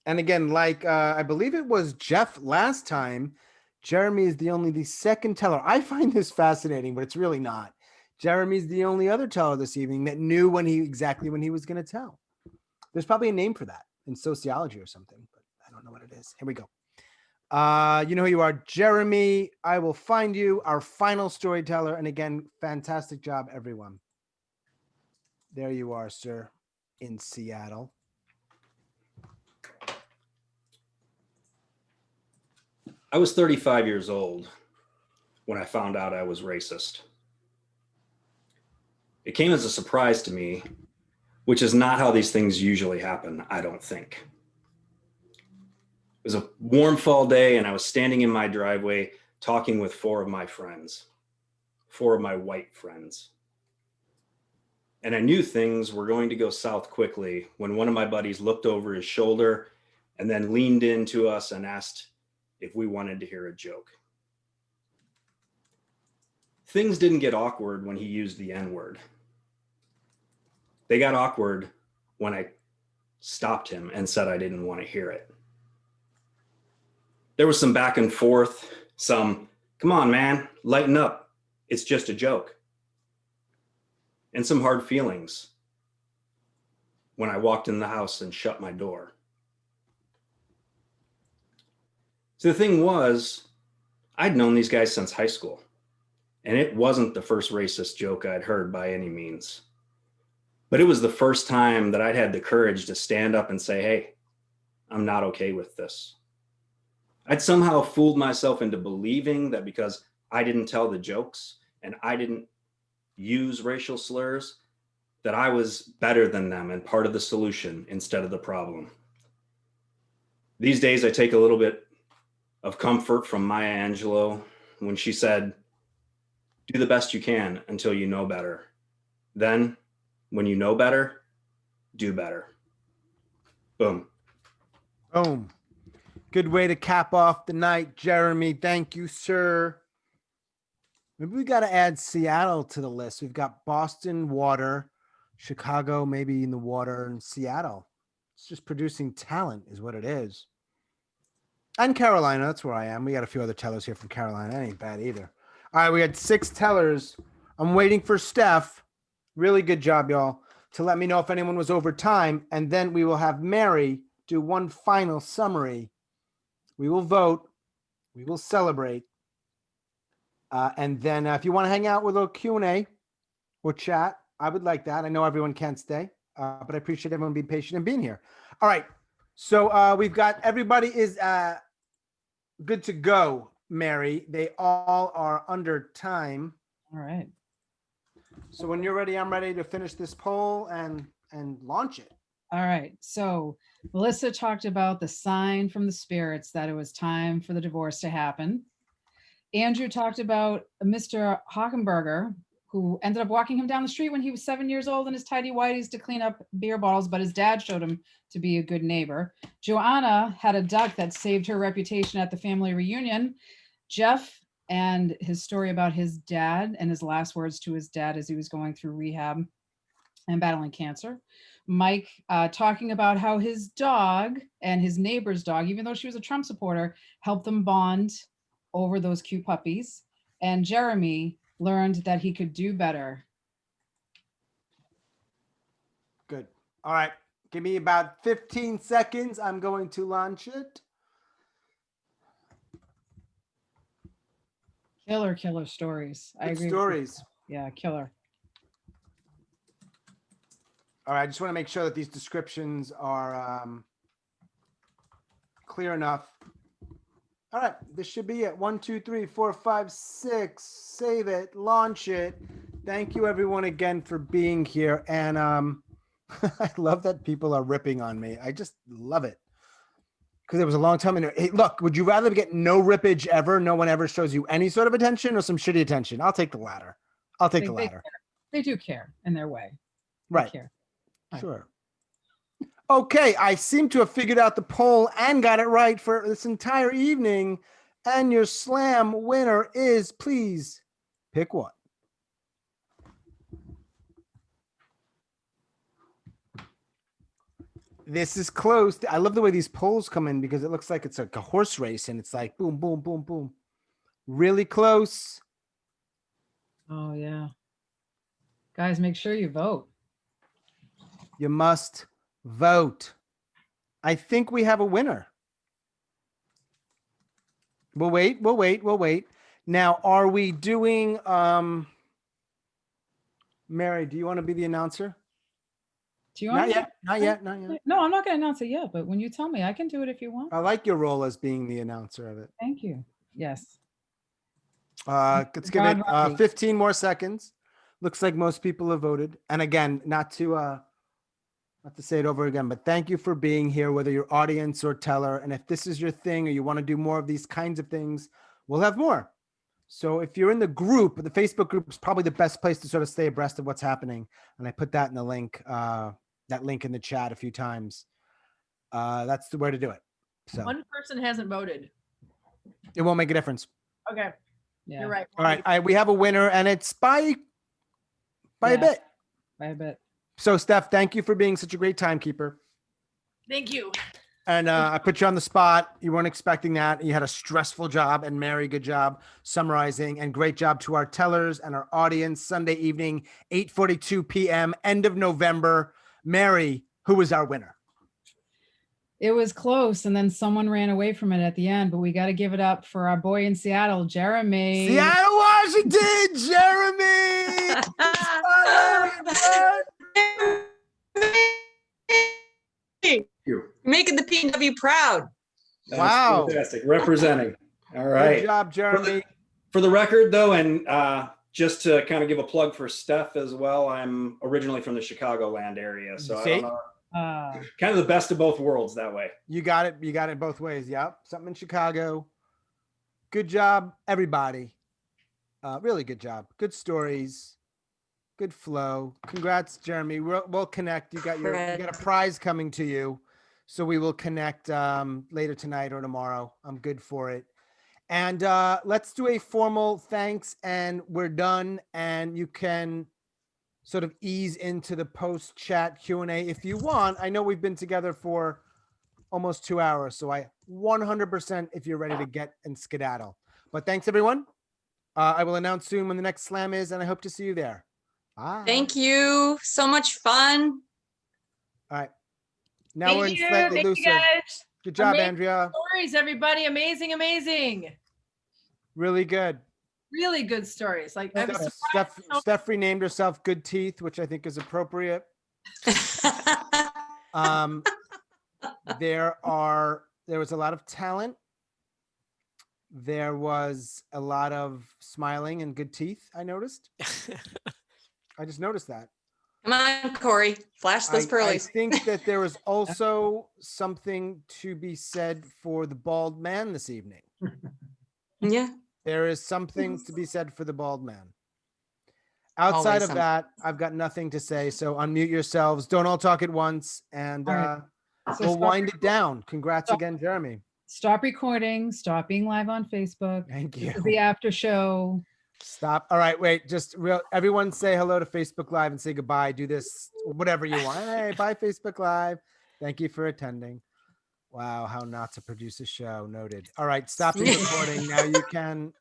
And again, like I believe it was Jeff last time, Jeremy is the second teller. I find this fascinating, but it's really not. Jeremy's the only other teller this evening that knew exactly when he was going to tell. There's probably a name for that in sociology or something, but I don't know what it is. Here we go. You know who you are, Jeremy. I will find you, our final storyteller. And again, fantastic job, everyone. There you are, sir, in Seattle. I was 35 years old when I found out I was racist. It came as a surprise to me, which is not how these things usually happen, I don't think. It was a warm fall day, and I was standing in my driveway talking with 4 of my friends, 4 of my white friends. And I knew things were going to go south quickly when one of my buddies looked over his shoulder and then leaned into us and asked if we wanted to hear a joke. Things didn't get awkward when he used the N-word. They got awkward when I stopped him and said I didn't want to hear it. There was some back and forth, some, come on, man, lighten up. It's just a joke. And some hard feelings when I walked in the house and shut my door. So the thing was, I'd known these guys since high school, and it wasn't the first racist joke I'd heard by any means. But it was the first time that I'd had the courage to stand up and say, hey, I'm not okay with this. I'd somehow fooled myself into believing that because I didn't tell the jokes and I didn't use racial slurs, that I was better than them and part of the solution instead of the problem. These days, I take a little bit of comfort from Maya Angelou when she said, do the best you can until you know better. Then, when you know better, do better. Boom. Boom. Good way to cap off the night, Jeremy. Thank you, sir. Maybe we got to add Seattle to the list. We've got Boston, water, Chicago, maybe in the water, and Seattle. It's just producing talent is what it is. And Carolina, that's where I am. We got a few other tellers here from Carolina. That ain't bad either. All right, we had 6 tellers. I'm waiting for Steph. Really good job, y'all, to let me know if anyone was over time. And then we will have Mary do one final summary. We will vote. We will celebrate. And then if you want to hang out with a little Q&A or chat, I would like that. I know everyone can't stay, but I appreciate everyone being patient and being here. All right. So we've got everybody is good to go, Mary. They all are under time. All right. So when you're ready, I'm ready to finish this poll and launch it. All right. So Melissa talked about the sign from the spirits that it was time for the divorce to happen. Andrew talked about Mr. Hockenberger, who ended up walking him down the street when he was 7 years old in his tidy whities to clean up beer bottles, but his dad showed him to be a good neighbor. Johanna had a duck that saved her reputation at the family reunion. Jeff and his story about his dad and his last words to his dad as he was going through rehab and battling cancer. Mike talking about how his dog and his neighbor's dog, even though she was a Trump supporter, helped them bond over those cute puppies. And Jeremy learned that he could do better. Good. All right. Give me about 15 seconds. I'm going to launch it. Killer stories. I Good agree. stories. Yeah, killer. All right. I just want to make sure that these descriptions are clear enough. All right. This should be it. 1, 2, 3, 4, 5, 6. Save it. Launch it. Thank you, everyone, again for being here. And I love that people are ripping on me. I just love it. Because it was a long time. Hey, look, would you rather get no rippage ever? No one ever shows you any sort of attention or some shitty attention? I'll take the latter. I'll take the latter. They do care in their way. Right. They care. Sure. Okay, I seem to have figured out the poll and got it right for this entire evening. And your slam winner is, please pick one. This is close. I love the way these polls come in because it looks like it's like a horse race and it's like boom, boom, boom, boom. Really close. Oh, yeah. Guys, make sure you vote. You must vote. I think we have a winner. We'll wait. Now, are we doing, Mary, do you want to be the announcer? Do you want Not yet. No, I'm not going to announce it yet, but when you tell me, I can do it if you want. I like your role as being the announcer of it. Thank you. Yes. Let's give it 15 more seconds. Looks like most people have voted. And again, not to say it over again, but thank you for being here, whether you're audience or teller. And if this is your thing or you want to do more of these kinds of things, we'll have more. So if you're in the group, the Facebook group is probably the best place to sort of stay abreast of what's happening. And I put that in the link, that link in the chat a few times. That's the way to do it. So One person hasn't voted. it won't make a difference. Okay. Yeah. You're right. All right. We have a winner, and it's by a Yeah. bit. By a bit. So, Steph, thank you for being such a great timekeeper. Thank you. And I put you on the spot. You weren't expecting that. You had a stressful job. And Mary, good job summarizing. And great job to our tellers and our audience. Sunday evening, 8:42 p.m., end of November. Mary, who was our winner? It was close, and then someone ran away from it at the end, but we got to give it up for our boy in Seattle, Jeremy. Seattle, Washington, Jeremy! Making the PNW proud. That's Wow. fantastic. Representing. All right. Good job, Jeremy. For the record, though, and just to kind of give a plug for Steph as well, I'm originally from the Chicagoland area, so I don't know. Kind of the best of both worlds that way. You got it. You got it both ways. Yep. Something in Chicago. Good job, everybody. Really good job. Good stories. Good flow. Congrats, Jeremy. We'll connect. You got a prize coming to you. So we will connect later tonight or tomorrow. I'm good for it. And let's do a formal thanks, and we're done. And you can sort of ease into the post chat Q&A if you want. I know we've been together for almost 2 hours, so I 100% if you're ready to get and skedaddle. But thanks, everyone. I will announce soon when the next slam is, and I hope to see you there. Bye. Thank you. So much fun. All right. Now we're in slightly looser. Guys. Good job, Amazing Andrea. Stories, everybody. Amazing, amazing. Really good. Really good stories. Like I was surprised. Steph renamed herself Good Teeth, which I think is appropriate. There was a lot of talent. There was a lot of smiling and good teeth, I noticed. I just noticed that. Come on, Corey. Flash those I pearlies. think that there was also something to be said for the bald man this evening. Yeah. There is something to be said for the bald man. Outside Always of that, I've got nothing to say. So unmute yourselves. Don't all talk at once. And right. So we'll stop wind it down. Congrats again, Jeremy. Stop recording. Stop being live on Facebook. Thank you. This is the after show. Stop. All right, wait. Just everyone say hello to Facebook Live and say goodbye. Do this, whatever you want. Hey, bye, Facebook Live. Thank you for attending. Wow, how not to produce a show. Noted. All right, stop the recording. Now you can